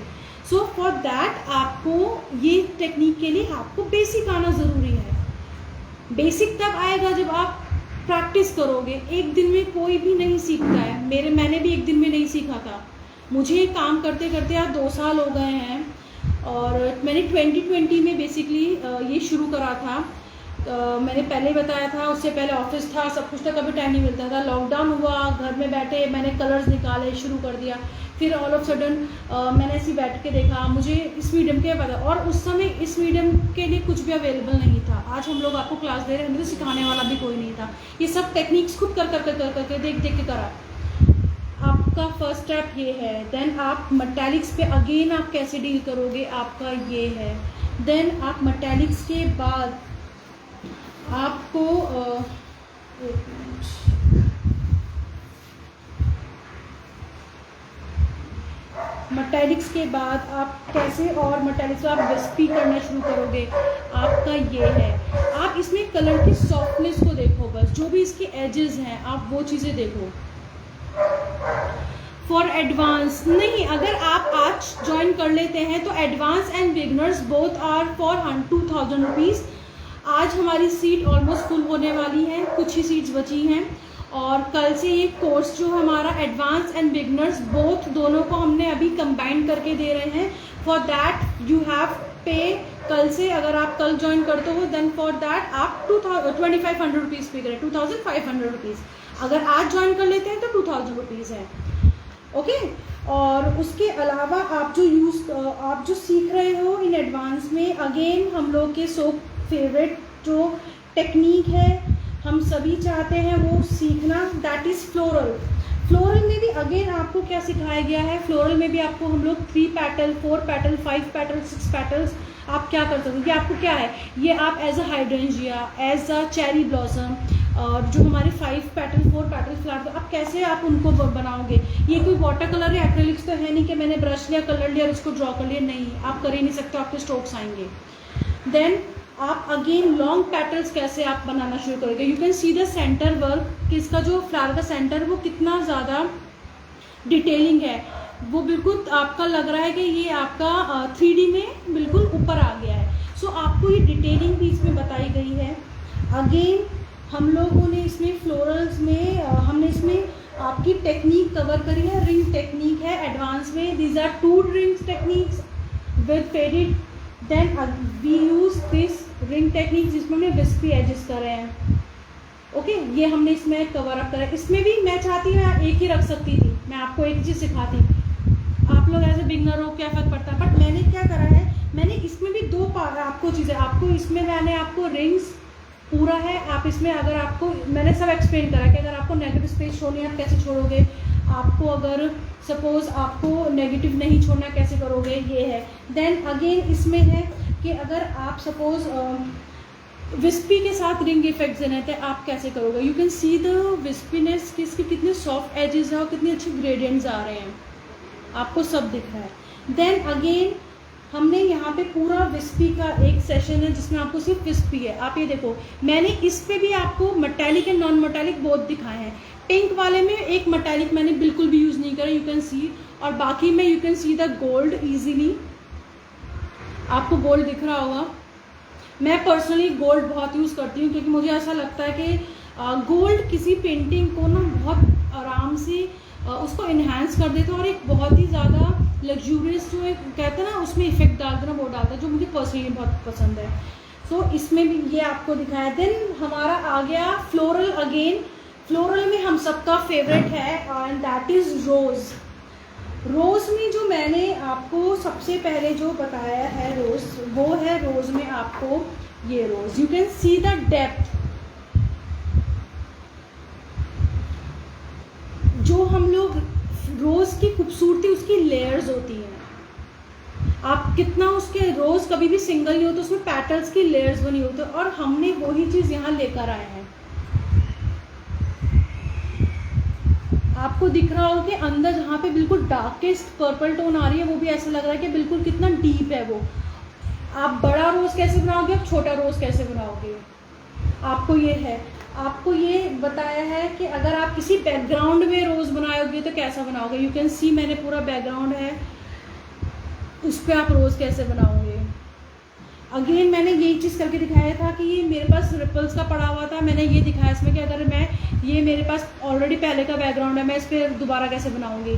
सो फॉर दैट आपको ये टेक्निक के लिए आपको बेसिक आना ज़रूरी है। बेसिक तब आएगा जब आप प्रैक्टिस करोगे। एक दिन में कोई भी नहीं सीखता है, मैंने भी एक दिन में नहीं सीखा था, मुझे काम करते करते आज 2 साल हो गए हैं, और मैंने 2020 में बेसिकली ये शुरू करा था। मैंने पहले बताया था, उससे पहले ऑफिस था, सब कुछ था, कभी टाइम नहीं मिलता था। लॉकडाउन हुआ, घर में बैठे मैंने कलर्स निकाले, शुरू कर दिया। फिर ऑल ऑफ सडन मैंने ऐसे बैठ के देखा, मुझे इस मीडियम के पता, और उस समय इस मीडियम के लिए कुछ भी अवेलेबल नहीं था। आज हम लोग आपको क्लास दे रहे हैं, हमें तो सिखाने वाला भी कोई नहीं था। ये सब टेक्निक्स खुद कर देख के करा। आपका फर्स्ट स्टेप ये है। देन आप मेटालिक्स पे अगेन आप कैसे डील करोगे, आपका ये है। देन आप मेटालिक्स के बाद आपको मेटालिक्स के बाद आप कैसे और मेटालिक्स आप विस्पी करना शुरू करोगे, आपका ये है। आप इसमें कलर की सॉफ्टनेस को देखो, बस जो भी इसके एजेस हैं आप वो चीज़ें देखो। फॉर एडवांस नहीं, अगर आप आज ज्वाइन कर लेते हैं तो advance and beginners both are for 2000 rupees. आज हमारी सीट ऑलमोस्ट फुल होने वाली है, कुछ ही सीट्स बची हैं, और कल से ये कोर्स जो हमारा एडवांस एंड बिगनर्स बोथ दोनों को हमने अभी कंबाइन करके दे रहे हैं। फॉर दैट यू हैव पे, कल से अगर आप कल ज्वाइन करते हो देन फॉर दैट आप 2500 रुपीज़ पे करें, 2500 रुपीज़। अगर आज ज्वाइन कर लेते हैं तो 2000 रुपीज़ है, ओके। और उसके अलावा आप जो सीख रहे हो इन एडवांस में, अगेन हम लोग के फेवरेट जो टेक्निक है, हम सभी चाहते हैं वो सीखना, दैट इज़ फ्लोरल। फ्लोरल में भी अगेन आपको क्या सिखाया गया है, फ्लोरल में भी आपको हम लोग 3 पेटल, 4 पेटल, 5 पेटल, 6 पेटल्स आप क्या कर सकते हो, ये आपको क्या है, ये आप as a hydrangea, as a cherry blossom, और जो हमारे 4 पेटल फ्लावर, आप कैसे आप उनको बनाओगे। ये कोई वाटर कलर या एक्रेलिक्स तो है नहीं कि मैंने ब्रश लिया, कलर लिया और इसको ड्रॉ कर लिया, नहीं, आप कर ही नहीं सकते, आपके स्ट्रोक्स आएंगे। देन आप अगेन लॉन्ग पेटल्स कैसे आप बनाना शुरू करोगे। You can see the centre work कि इसका जो फ्लावर का सेंटर वो कितना ज़्यादा डिटेलिंग है, वो बिल्कुल आपका लग रहा है कि ये आपका 3D में बिल्कुल ऊपर आ गया है। सो आपको ये डिटेलिंग भी इसमें बताई गई है। अगेन हम लोगों ने इसमें फ्लोरल्स में हमने इसमें आपकी टेक्निक कवर करी है, रिंग टेक्निक है एडवांस में, these are 2 rings techniques with faded, then we use this ring technique जिसमें हमने विस्पी एजेस करे हैं। ओके, ये हमने इसमें कवर अप करा है। इसमें भी मैं चाहती मैं एक ही रख सकती थी, मैं आपको एक चीज़ सिखाती, आप लोग ऐसे बिगनर हो क्या फ़र्क पड़ता है, बट मैंने क्या करा है, मैंने इसमें भी 2 आपको चीज़ें, आपको इसमें मैंने आपको रिंग्स पूरा है, आप इसमें अगर आपको मैंने सब एक्सप्लेन करा कि अगर आपको नेगेटिव स्पेस छोड़नी है आप कैसे छोड़ोगे, आपको अगर सपोज आपको नेगेटिव नहीं छोड़ना कैसे करोगे, ये है। देन अगेन इसमें है कि अगर आप सपोज विस्पी के साथ रिंग इफेक्ट्स देने थे आप कैसे करोगे। यू कैन सी द विस्पीनेस कि इसके कितने सॉफ्ट एजेस है और कितने अच्छे ग्रेडियंट्स आ रहे हैं, आपको सब दिख रहा है। देन अगेन हमने यहाँ पे पूरा विस्पी का एक सेशन है जिसमें आपको सिर्फ विस्पी है। आप ये देखो, मैंने इस पे भी आपको metallic and non metallic both दिखाए हैं। पिंक वाले में एक मेटालिक मैंने बिल्कुल भी यूज़ नहीं करा, यू कैन सी, और बाकी में you can see the gold easily, आपको गोल्ड दिख रहा होगा। मैं पर्सनली गोल्ड बहुत यूज़ करती हूँ क्योंकि मुझे ऐसा लगता है कि गोल्ड किसी पेंटिंग को ना बहुत आराम से उसको इन्हांस कर देता है और एक बहुत ही ज़्यादा लग्जूरियस जो एक कहते हैं ना उसमें इफेक्ट डालते ना वो डालता है, जो मुझे पर्सनली बहुत पसंद है। सो इसमें भी ये आपको दिखाया। देन हमारा आ गया फ्लोरल। अगेन फ्लोरल में हम सबका फेवरेट है एंड दैट इज़ रोज़। रोज़ में जो मैंने आपको सबसे पहले जो बताया है रोज़, वो है रोज़ में आपको ये rose, you can see the depth, जो हम लोग रोज़ की खूबसूरती उसकी लेयर्स होती हैं। आप कितना उसके रोज़ कभी भी सिंगल नहीं होता, उसमें पैटर्न्स की लेयर्स बनी होती है और हमने वही चीज़ यहाँ लेकर आए हैं। आपको दिख रहा हो कि अंदर जहाँ पे बिल्कुल डार्केस्ट पर्पल टोन आ रही है वो भी ऐसा लग रहा है कि बिल्कुल कितना डीप है वो। आप बड़ा रोज़ कैसे बनाओगे, आप छोटा रोज़ कैसे बनाओगे, आपको ये है। आपको ये बताया है कि अगर आप किसी बैकग्राउंड में रोज़ बनाओगे तो कैसा बनाओगे। यू कैन सी मैंने पूरा बैकग्राउंड है, उस पर आप रोज़ कैसे बनाओगे। अगेन मैंने यही चीज़ करके दिखाया था कि ये मेरे पास रिपल्स का पड़ा हुआ था, मैंने ये दिखाया इसमें कि अगर मैं ये मेरे पास ऑलरेडी पहले का बैकग्राउंड है, मैं इस पर दोबारा कैसे बनाऊंगी।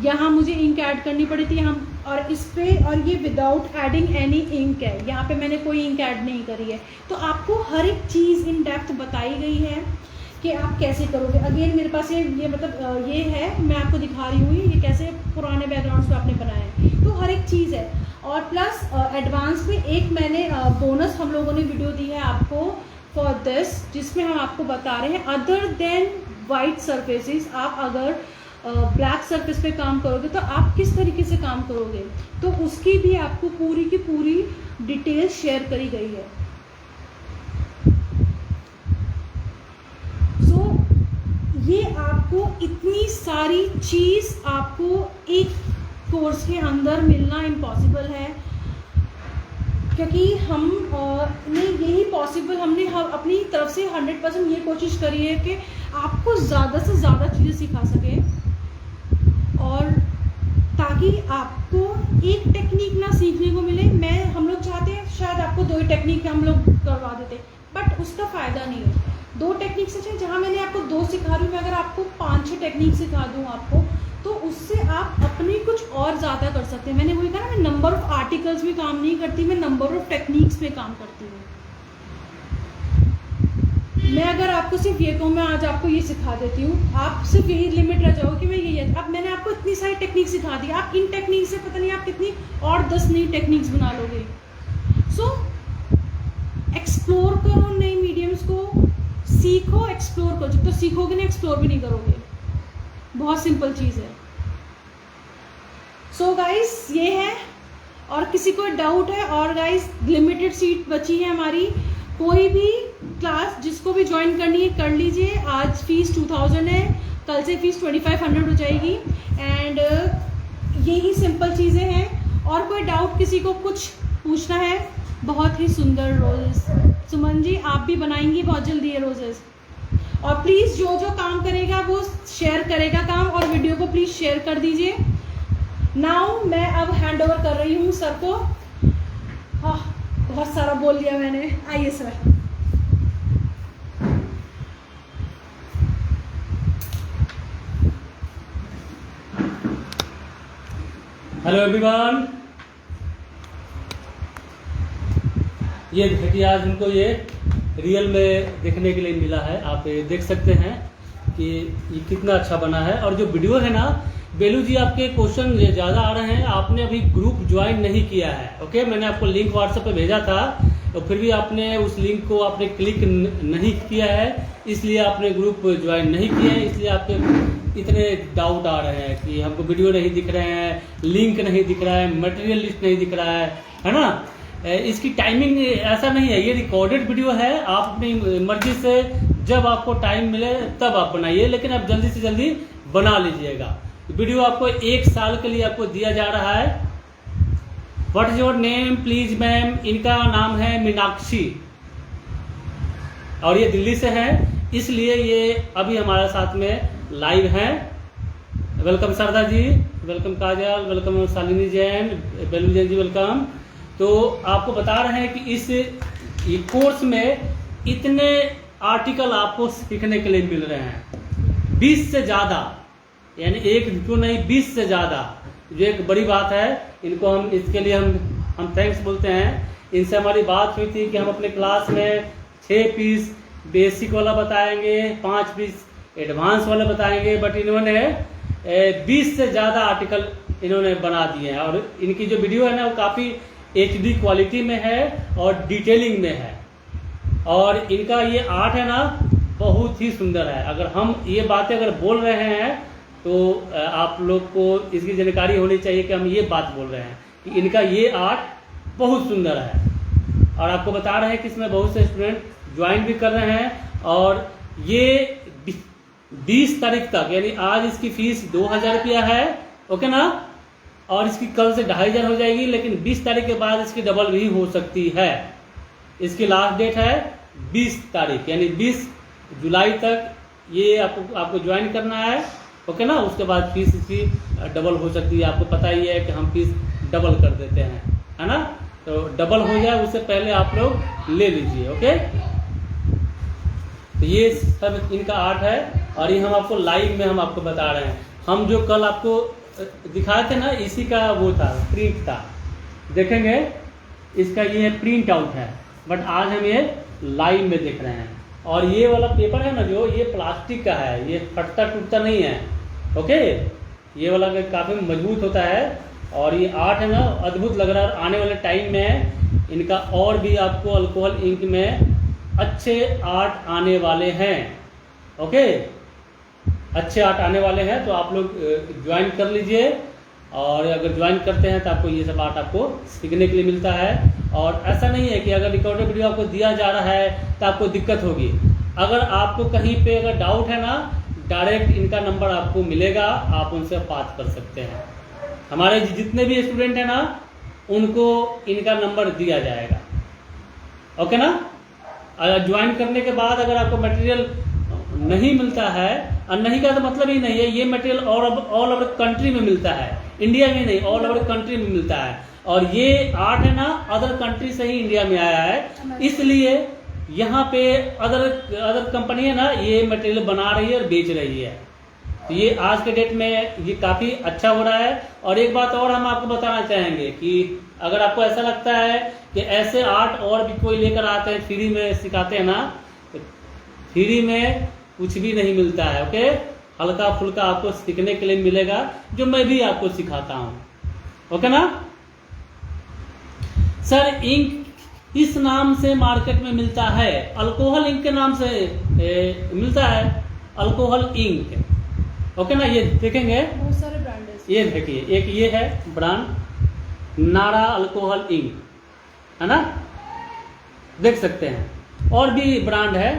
यहाँ मुझे इंक ऐड करनी पड़ी थी हम, और इस पर, और ये विदाउट एडिंग एनी इंक है, यहाँ पे मैंने कोई इंक ऐड नहीं करी है। तो आपको हर एक चीज़ इन डेप्थ बताई गई है कि आप कैसे करोगे। अगेन मेरे पास ये मतलब ये है, मैं आपको दिखा रही हूँ ये कैसे पुराने बैकग्राउंड्स को आपने बनाया है, तो हर एक चीज़ है। और प्लस एडवांस में एक मैंने बोनस हम लोगों ने वीडियो दी है आपको फॉर दिस, जिसमें हम आपको बता रहे हैं अदर देन वाइट सरफेसेस, आप अगर ब्लैक सरफेस पे काम करोगे तो आप किस तरीके से काम करोगे, तो उसकी भी आपको पूरी की पूरी डिटेल शेयर करी गई है। सो ये आपको इतनी सारी चीज़ आपको एक कोर्स के अंदर मिलना इम्पॉसिबल है, क्योंकि हम ने यही पॉसिबल, हमने अपनी तरफ से 100% ये कोशिश करी है कि आपको ज़्यादा से ज़्यादा चीज़ें सिखा सकें, और ताकि आपको एक टेक्निक ना सीखने को मिले। हम लोग चाहते हैं शायद आपको 2 ही टेक्निक हम लोग करवा देते, बट उसका फ़ायदा नहीं है। 2 टेक्निक से चाहिए, जहाँ मैंने आपको 2 सिखा रही हूँ, मैं अगर आपको 5-6 टेक्निक सिखा दूँ आपको, तो उससे आप अपनी कुछ और ज़्यादा कर सकते हैं। मैंने वही कहा ना, मैं नंबर ऑफ़ आर्टिकल्स में काम नहीं करती, मैं नंबर ऑफ़ टेक्निक्स में काम करती हूँ। मैं अगर आपको सिर्फ ये कहूँ मैं आज आपको ये सिखा देती हूँ, आप सिर्फ यही लिमिट रह जाओगे कि मैं ये अब मैंने आपको इतनी सारी टेक्निक सिखा दी, आप इन टेक्निक से पता नहीं आप कितनी और 10 नई टेक्निक्स बना लोगे। सो एक्सप्लोर करो नई मीडियम्स को, सीखो, एक्सप्लोर करो। जब तक सीखोगे ना, एक्सप्लोर भी नहीं करोगे। बहुत सिंपल चीज़ है। सो गाइस, ये है और किसी को डाउट है, और गाइस लिमिटेड सीट बची है हमारी, कोई भी क्लास जिसको भी ज्वाइन करनी है कर लीजिए। आज फीस 2000 है, कल से फीस 2500 हो जाएगी। एंड यही सिंपल चीज़ें हैं। और कोई डाउट किसी को कुछ पूछना है? बहुत ही सुंदर रोजेस सुमन जी आप भी बनाएंगी बहुत जल्दी ये रोजेस। और प्लीज़ जो जो काम करेगा वो शेयर करेगा काम, और वीडियो को प्लीज़ शेयर कर दीजिए। नाउ मैं अब हैंड ओवर कर रही हूँ सर को। हाँ बहुत सारा बोल दिया मैंने, आइए सर। हेलो एवरीवन, ये देखिए आज हमको ये रियल में देखने के लिए मिला है। आप देख सकते हैं कि ये कितना अच्छा बना है। और जो वीडियो है ना बेलू जी, आपके क्वेश्चन ज़्यादा आ रहे हैं, आपने अभी ग्रुप ज्वाइन नहीं किया है। ओके, मैंने आपको लिंक व्हाट्सएप पे भेजा था, तो फिर भी आपने उस लिंक को आपने क्लिक नहीं किया है, इसलिए आपने ग्रुप ज्वाइन नहीं किया है। इसलिए आपके इतने डाउट आ रहे हैं कि हमको वीडियो नहीं दिख रहे हैं, लिंक नहीं दिख रहा है, मटेरियल लिस्ट नहीं दिख रहा है ना। इसकी टाइमिंग ऐसा नहीं है, ये रिकॉर्डेड वीडियो है। आप अपनी मर्जी से जब आपको टाइम मिले तब आप बनाइए, लेकिन आप जल्दी से जल्दी बना लीजिएगा। वीडियो आपको 1 साल के लिए आपको दिया जा रहा है। What is your name please ma'am? इनका नाम है मीनाक्षी और ये दिल्ली से है, इसलिए ये अभी हमारे साथ में लाइव हैं। वेलकम शारदा जी, वेलकम काजल, वेलकम शालिनी जैन, बेलू जैन जी वेलकम। तो आपको बता रहे हैं कि इस कोर्स में इतने आर्टिकल आपको सीखने के लिए मिल रहे हैं, 20 से ज़्यादा, यानी एक क्यों नहीं 20 से ज़्यादा, जो एक बड़ी बात है। इनको हम इसके लिए हम थैंक्स बोलते हैं। इनसे हमारी बात हुई थी कि हम अपने क्लास में 6 पीस बेसिक वाला बताएंगे, 5 पीस एडवांस वाला बताएंगे, बट इन्होंने 20 से ज़्यादा आर्टिकल इन्होंने बना दिए हैं। और इनकी जो वीडियो है ना वो काफ़ी HD क्वालिटी में है और डिटेलिंग में है। और इनका ये आर्ट है ना बहुत ही सुंदर है। अगर हम ये बातें अगर बोल रहे हैं तो आप लोग को इसकी जानकारी होनी चाहिए कि हम ये बात बोल रहे हैं कि इनका ये आर्ट बहुत सुंदर है। और आपको बता रहे हैं कि इसमें बहुत से स्टूडेंट ज्वाइन भी कर रहे हैं। और ये 20 तारीख तक, यानी आज इसकी फीस 2000 रुपया है, ओके ना, और इसकी कल से 2500 हो जाएगी, लेकिन 20 तारीख के बाद इसकी डबल भी हो सकती है। इसकी लास्ट डेट है 20 तारीख, यानी 20 जुलाई तक ये आपको ज्वाइन करना है, ओके ना। उसके बाद फीस इसकी डबल हो सकती है। आपको पता ही है कि हम फीस डबल कर देते हैं, है ना। तो डबल हो जाए उससे पहले आप लोग ले लीजिए, ओके। तो ये सब इनका आर्ट है और ये हम आपको लाइव में हम आपको बता रहे हैं। हम जो कल आपको दिखाए थे ना, इसी का वो था, प्रिंट था, देखेंगे इसका ये प्रिंट आउट है, बट आज हम ये लाइव में देख रहे हैं। और ये वाला पेपर है ना जो, ये प्लास्टिक का है, ये फटता टूटता नहीं है, ओके। ये वाला काफ़ी मजबूत होता है और ये आर्ट है ना अद्भुत लग रहा है। आने वाले टाइम में इनका और भी आपको अल्कोहल इंक में अच्छे आर्ट आने वाले हैं, ओके। अच्छे आर्ट आने वाले हैं, तो आप लोग ज्वाइन कर लीजिए। और अगर ज्वाइन करते हैं तो आपको ये सब आर्ट आपको सीखने के लिए मिलता है। और ऐसा नहीं है कि अगर रिकॉर्डेड वीडियो आपको दिया जा रहा है तो आपको दिक्कत होगी। अगर आपको कहीं पे अगर डाउट है ना, डायरेक्ट इनका नंबर आपको मिलेगा, आप उनसे बात कर सकते हैं। हमारे जितने भी स्टूडेंट हैं ना उनको इनका नंबर दिया जाएगा, ओके ना। ज्वाइन करने के बाद अगर आपको मटेरियल नहीं मिलता है, और नहीं का तो मतलब ही नहीं है, ये मटेरियल ऑल ओवर कंट्री में मिलता है, इंडिया में नहीं, ऑल ओवर कंट्री में मिलता है। और ये आर्ट है ना अदर कंट्री से ही इंडिया में आया है, इसलिए यहाँ पे अदर कंपनी है ना ये मटेरियल बना रही है और बेच रही है। तो ये आज के डेट में ये काफ़ी अच्छा हो रहा है। और एक बात और हम आपको बताना चाहेंगे कि अगर आपको ऐसा लगता है कि ऐसे आर्ट और भी कोई लेकर आते हैं, फ्री में सिखाते हैं ना, तो फ्री में कुछ भी नहीं मिलता है, ओके। हल्का फुल्का आपको सीखने के लिए मिलेगा, जो मैं भी आपको सिखाता हूँ, ओके ना। सर इंक इस नाम से मार्केट में मिलता है, अल्कोहल इंक के नाम से मिलता है, अल्कोहल इंक, ओके ना। ये देखेंगे बहुत सारे ब्रांड है, ये देखिए एक ये है ब्रांड, नारा अल्कोहल इंक, है ना, देख सकते हैं। और भी ब्रांड है,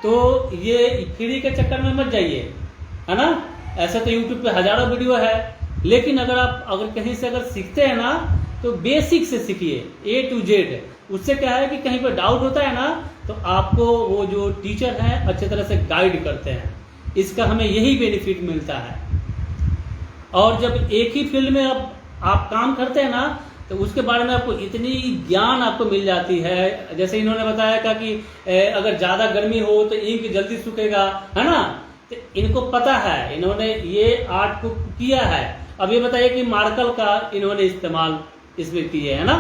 तो ये फ्री के चक्कर में मत जाइए, है ना। ऐसे तो यूट्यूब पे हजारों वीडियो है, लेकिन अगर कहीं से अगर सीखते हैं ना तो बेसिक से सीखिए, A to Z। उससे क्या है कि कहीं पर डाउट होता है ना तो आपको वो जो टीचर हैं अच्छे तरह से गाइड करते हैं, इसका हमें यही बेनिफिट मिलता है। और जब एक ही फील्ड में अब आप काम करते हैं ना तो उसके बारे में आपको इतनी ज्ञान आपको मिल जाती है। जैसे इन्होंने बताया था कि अगर ज़्यादा गर्मी हो तो इंक जल्दी सूखेगा, है ना, तो इनको पता है, इन्होंने ये आर्ट को किया है। अब ये बताइए कि मार्कर का इन्होंने इस्तेमाल इसमें किए है ना,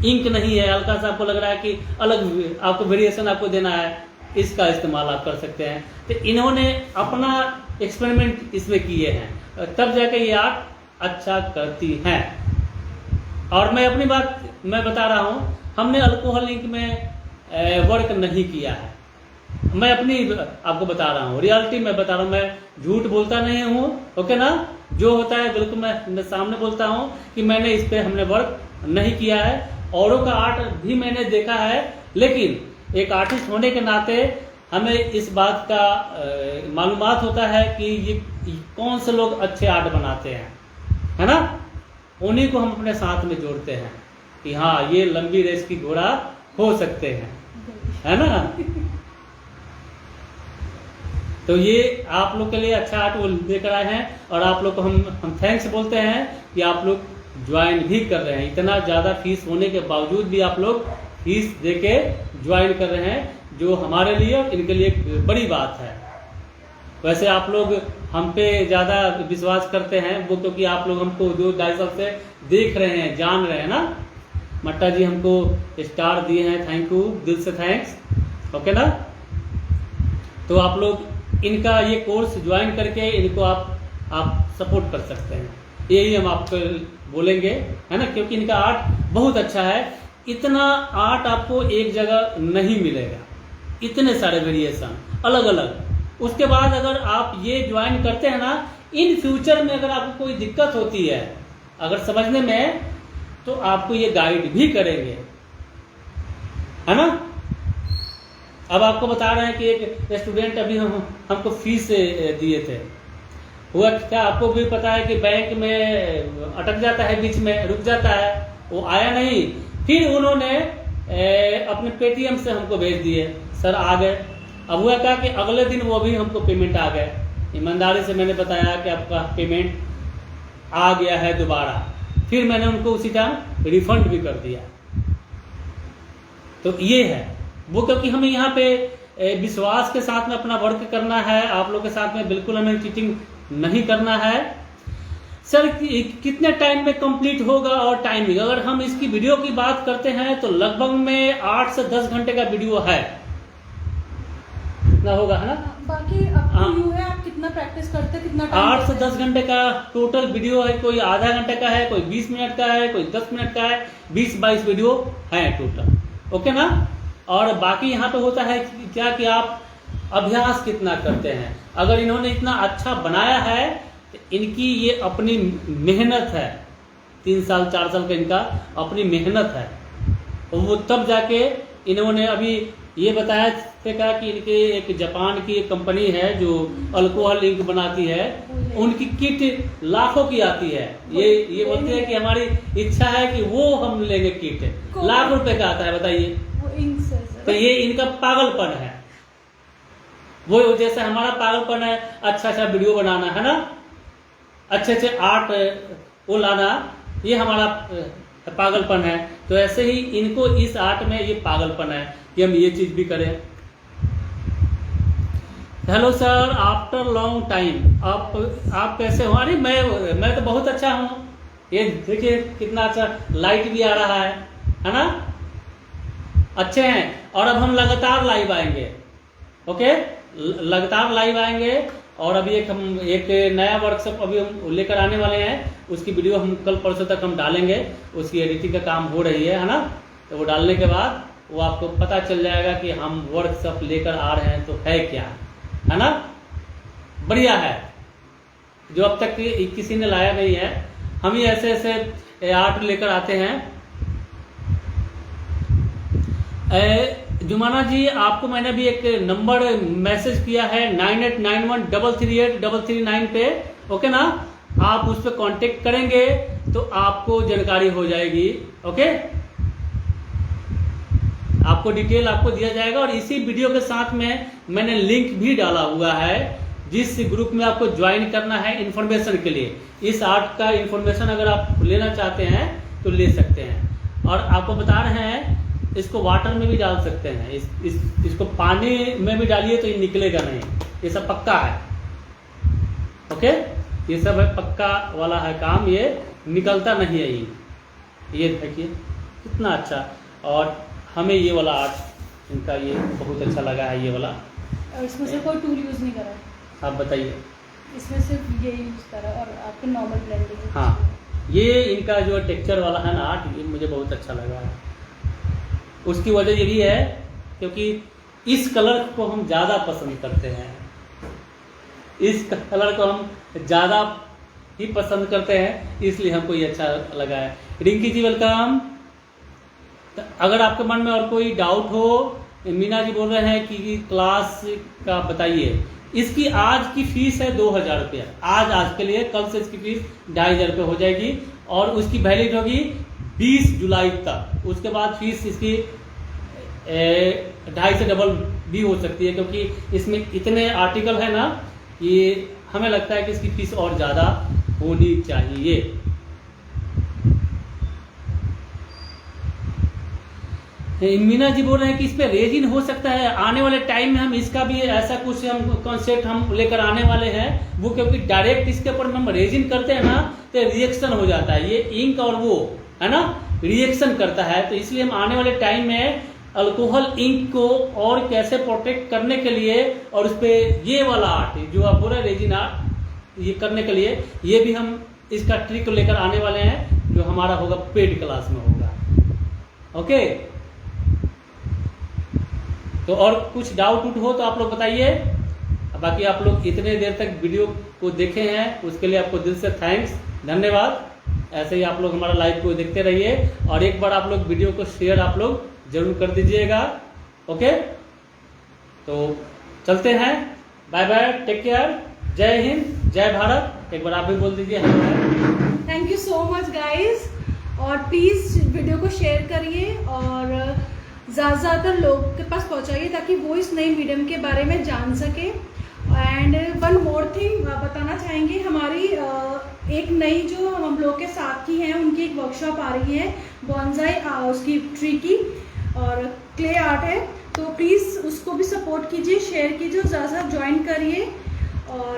इंक नहीं है, हल्का सा आपको लग रहा है कि अलग आपको वेरिएशन आपको देना है, इसका इस्तेमाल आप कर सकते हैं। तो इन्होंने अपना एक्सपेरिमेंट इसमें किए हैं, तब जाके ये आर्ट अच्छा करती हैं। और मैं अपनी बात मैं बता रहा हूँ, हमने अल्कोहल इंक में वर्क नहीं किया है। मैं अपनी आपको बता रहा हूँ, रियलिटी में बता रहा हूँ, मैं झूठ बोलता नहीं हूँ, ओके ना। जो होता है बिल्कुल मैं सामने बोलता हूँ कि मैंने इस पे हमने वर्क नहीं किया है। औरों का आर्ट भी मैंने देखा है, लेकिन एक आर्टिस्ट होने के नाते हमें इस बात का मालूमात होता है कि ये कौन से लोग अच्छे आर्ट बनाते हैं, है ना। उन्हीं को हम अपने साथ में जोड़ते हैं कि हाँ ये लंबी रेस की घोड़ा हो सकते हैं, है ना। तो ये आप लोग के लिए अच्छा आर्ट वो लेकर आए हैं, और आप लोग को हम थैंक्स बोलते हैं कि आप लोग ज्वाइन भी कर रहे हैं। इतना ज़्यादा फीस होने के बावजूद भी आप लोग फीस देके ज्वाइन कर रहे हैं, जो हमारे लिए और इनके लिए एक बड़ी बात है। वैसे आप लोग हम पे ज़्यादा विश्वास करते हैं वो, क्योंकि आप लोग हमको 2-2.5 साल से देख रहे हैं, जान रहे हैं ना। मट्टा जी हमको स्टार दिए हैं, थैंक यू, दिल से थैंक्स, ओके ना। तो आप लोग इनका ये कोर्स ज्वाइन करके इनको आप सपोर्ट कर सकते हैं, यही हम आपको बोलेंगे, है ना, क्योंकि इनका आर्ट बहुत अच्छा है। इतना आर्ट आपको एक जगह नहीं मिलेगा, इतने सारे वेरिएशन अलग अलग। उसके बाद अगर आप ये ज्वाइन करते हैं ना, इन फ्यूचर में अगर आपको कोई दिक्कत होती है अगर समझने में, तो आपको ये गाइड भी करेंगे, है ना। अब आपको बता रहे हैं कि एक स्टूडेंट अभी हमको फीस दिए थे, हुआ क्या आपको भी पता है कि बैंक में अटक जाता है, बीच में रुक जाता है, वो आया नहीं, फिर उन्होंने अपने पेटीएम से हमको भेज दिए, सर आ गए। अब हुआ क्या कि अगले दिन वो भी हमको पेमेंट आ गए, ईमानदारी से मैंने बताया कि आपका पेमेंट आ गया है दोबारा, फिर मैंने उनको उसी टाइम रिफंड भी कर दिया। तो ये है वो, क्योंकि हमें यहाँ पे विश्वास के साथ में अपना वर्क करना है, आप लोग के साथ में बिल्कुल हमें चीटिंग नहीं करना है। सर कितने टाइम में कंप्लीट होगा और टाइमिंग, अगर हम इसकी वीडियो की बात करते हैं तो लगभग में 8 से 10 घंटे का वीडियो है, इतना होगा, है ना। बाकी अब यू है आप कितना प्रैक्टिस करते हैं, कितना 8 से 10 घंटे का टोटल वीडियो है, कोई आधा घंटे का है, कोई 20 मिनट का है, कोई 10 मिनट का है, 20-22 वीडियो है टोटल, ओके ना। और बाकी यहाँ पे होता है क्या कि आप अभ्यास कितना करते हैं। अगर इन्होंने इतना अच्छा बनाया है तो इनकी ये अपनी मेहनत है, 3 साल 4 साल का इनका अपनी मेहनत है, तो वो तब जाके इन्होंने अभी ये बताया था कि इनके एक जापान की एक कंपनी है जो अल्कोहल इंक बनाती है, उनकी किट लाखों की आती है। ये बोलते हैं कि हमारी इच्छा है कि वो हम लेंगे किट, लाख रुपए का आता है, बताइए। तो ये इनका पागलपन है, वो जैसे हमारा पागलपन है अच्छा वीडियो बनाना, है ना, अच्छे आर्ट वो लाना, ये हमारा पागलपन है। तो ऐसे ही इनको इस आर्ट में ये पागलपन है कि हम ये चीज भी करें। Hello sir, after long time आप कैसे हो? अरे मैं तो बहुत अच्छा हूँ, ये देखिए कितना अच्छा लाइट भी आ रहा है ना, अच्छे हैं। और अब हम लगातार लाइव आएंगे, ओके, लगातार लाइव आएंगे। और अभी एक नया वर्कशॉप अभी हम लेकर आने वाले हैं, उसकी वीडियो हम कल परसों तक हम डालेंगे, उसकी एडिटिंग का काम हो रही है ना। तो वो डालने के बाद वो आपको पता चल जाएगा कि हम वर्कशॉप लेकर आ रहे हैं तो है क्या, है ना। बढ़िया है, जो अब तक किसी ने लाया नहीं है। हम ही ऐसे आर्ट लेकर आते हैं। जुमाना जी, आपको मैंने भी एक नंबर मैसेज किया है 9891338339 पे, ओके ना? आप उस पर कांटेक्ट करेंगे तो आपको जानकारी हो जाएगी, ओके? आपको डिटेल आपको दिया जाएगा और इसी वीडियो के साथ में मैंने लिंक भी डाला हुआ है, जिस ग्रुप में आपको ज्वाइन करना है इन्फॉर्मेशन के लिए। इस आर्ट का इन्फॉर्मेशन अगर आप लेना चाहते हैं तो ले सकते हैं। और आपको बता रहे हैं इसको वाटर में भी डाल सकते हैं, इसको पानी में भी डालिए तो ये निकलेगा नहीं, ये सब पक्का है, ओके? ये सब है पक्का वाला है काम, ये निकलता नहीं है। ये देखिए कितना अच्छा। और हमें ये वाला आर्ट इनका ये बहुत अच्छा लगा है, ये वाला। और इसमें से कोई टूल यूज़ नहीं करा, आप बताइए। इसमें सिर्फ ये यूज़ करा और आपके नॉर्मल ब्लेंडिंग। हाँ, ये इनका जो टेक्सचर वाला है ना आर्ट, ये मुझे बहुत अच्छा लगा है। उसकी वजह ये भी है क्योंकि इस कलर को हम ज़्यादा पसंद करते हैं, इस कलर को हम ज़्यादा ही पसंद करते हैं, इसलिए हमको ये अच्छा लगा है। रिंकी जी वेलकम। अगर आपके मन में और कोई डाउट हो, मीना जी बोल रहे हैं कि क्लास का बताइए। इसकी आज की फीस है 2000 रुपया, आज के लिए। कल से इसकी फीस 2500 रुपये हो जाएगी और उसकी वैलिड होगी 20 जुलाई तक। उसके बाद फीस इसकी 2.5 से डबल भी हो सकती है, क्योंकि इसमें इतने आर्टिकल है ना, ये हमें लगता है कि इसकी फीस और ज़्यादा होनी चाहिए। मीना जी बोल रहे हैं कि इस पे रेजिन हो सकता है। आने वाले टाइम में हम इसका भी ऐसा कुछ हम कॉन्सेप्ट हम लेकर आने वाले हैं। वो क्योंकि डायरेक्ट इसके ऊपर हम रेजिन करते हैं ना तो रिएक्शन हो जाता है, ये इंक और वो है ना रिएक्शन करता है। तो इसलिए हम आने वाले टाइम में अल्कोहल इंक को और कैसे प्रोटेक्ट करने के लिए और उस पर ये वाला आर्ट जो आप बोल रहे हैं रेजिन आर्ट, ये करने के लिए ये भी हम इसका ट्रिक लेकर आने वाले हैं, जो हमारा होगा पेड क्लास में होगा, ओके? तो और कुछ डाउट हो तो आप लोग बताइए। बाकी आप लोग इतने देर तक वीडियो को देखे हैं उसके लिए आपको दिल से थैंक्स, धन्यवाद। ऐसे ही आप लोग हमारा लाइव को देखते रहिए और एक बार आप लोग वीडियो को शेयर आप लोग जरूर कर दीजिएगा, ओके? तो चलते हैं, बाय बाय, टेक केयर, जय हिंद, जय भारत। एक बार आप भी बोल दीजिए। Thank you so much guys, और प्लीज़ वीडियो को शेयर करिए और ज़्यादातर लोग के पास पहुंचाइए ताकि वो इस नई मीडियम के बारे में जान सके। एंड वन मोर थिंग बताना चाहेंगे, हमारी एक नई जो हम लोग के साथ की हैं उनकी एक वर्कशॉप आ रही है बॉन्जाई उसकी ट्री की और क्ले आर्ट है, तो प्लीज़ उसको भी सपोर्ट कीजिए, शेयर कीजिए, ज़्यादा से ज्वाइन करिए। और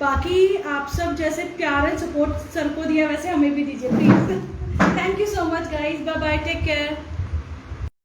बाकी आप सब जैसे प्यार एंड सपोर्ट सर को दिया वैसे हमें भी दीजिए please. Thank you so much guys, bye bye, take care.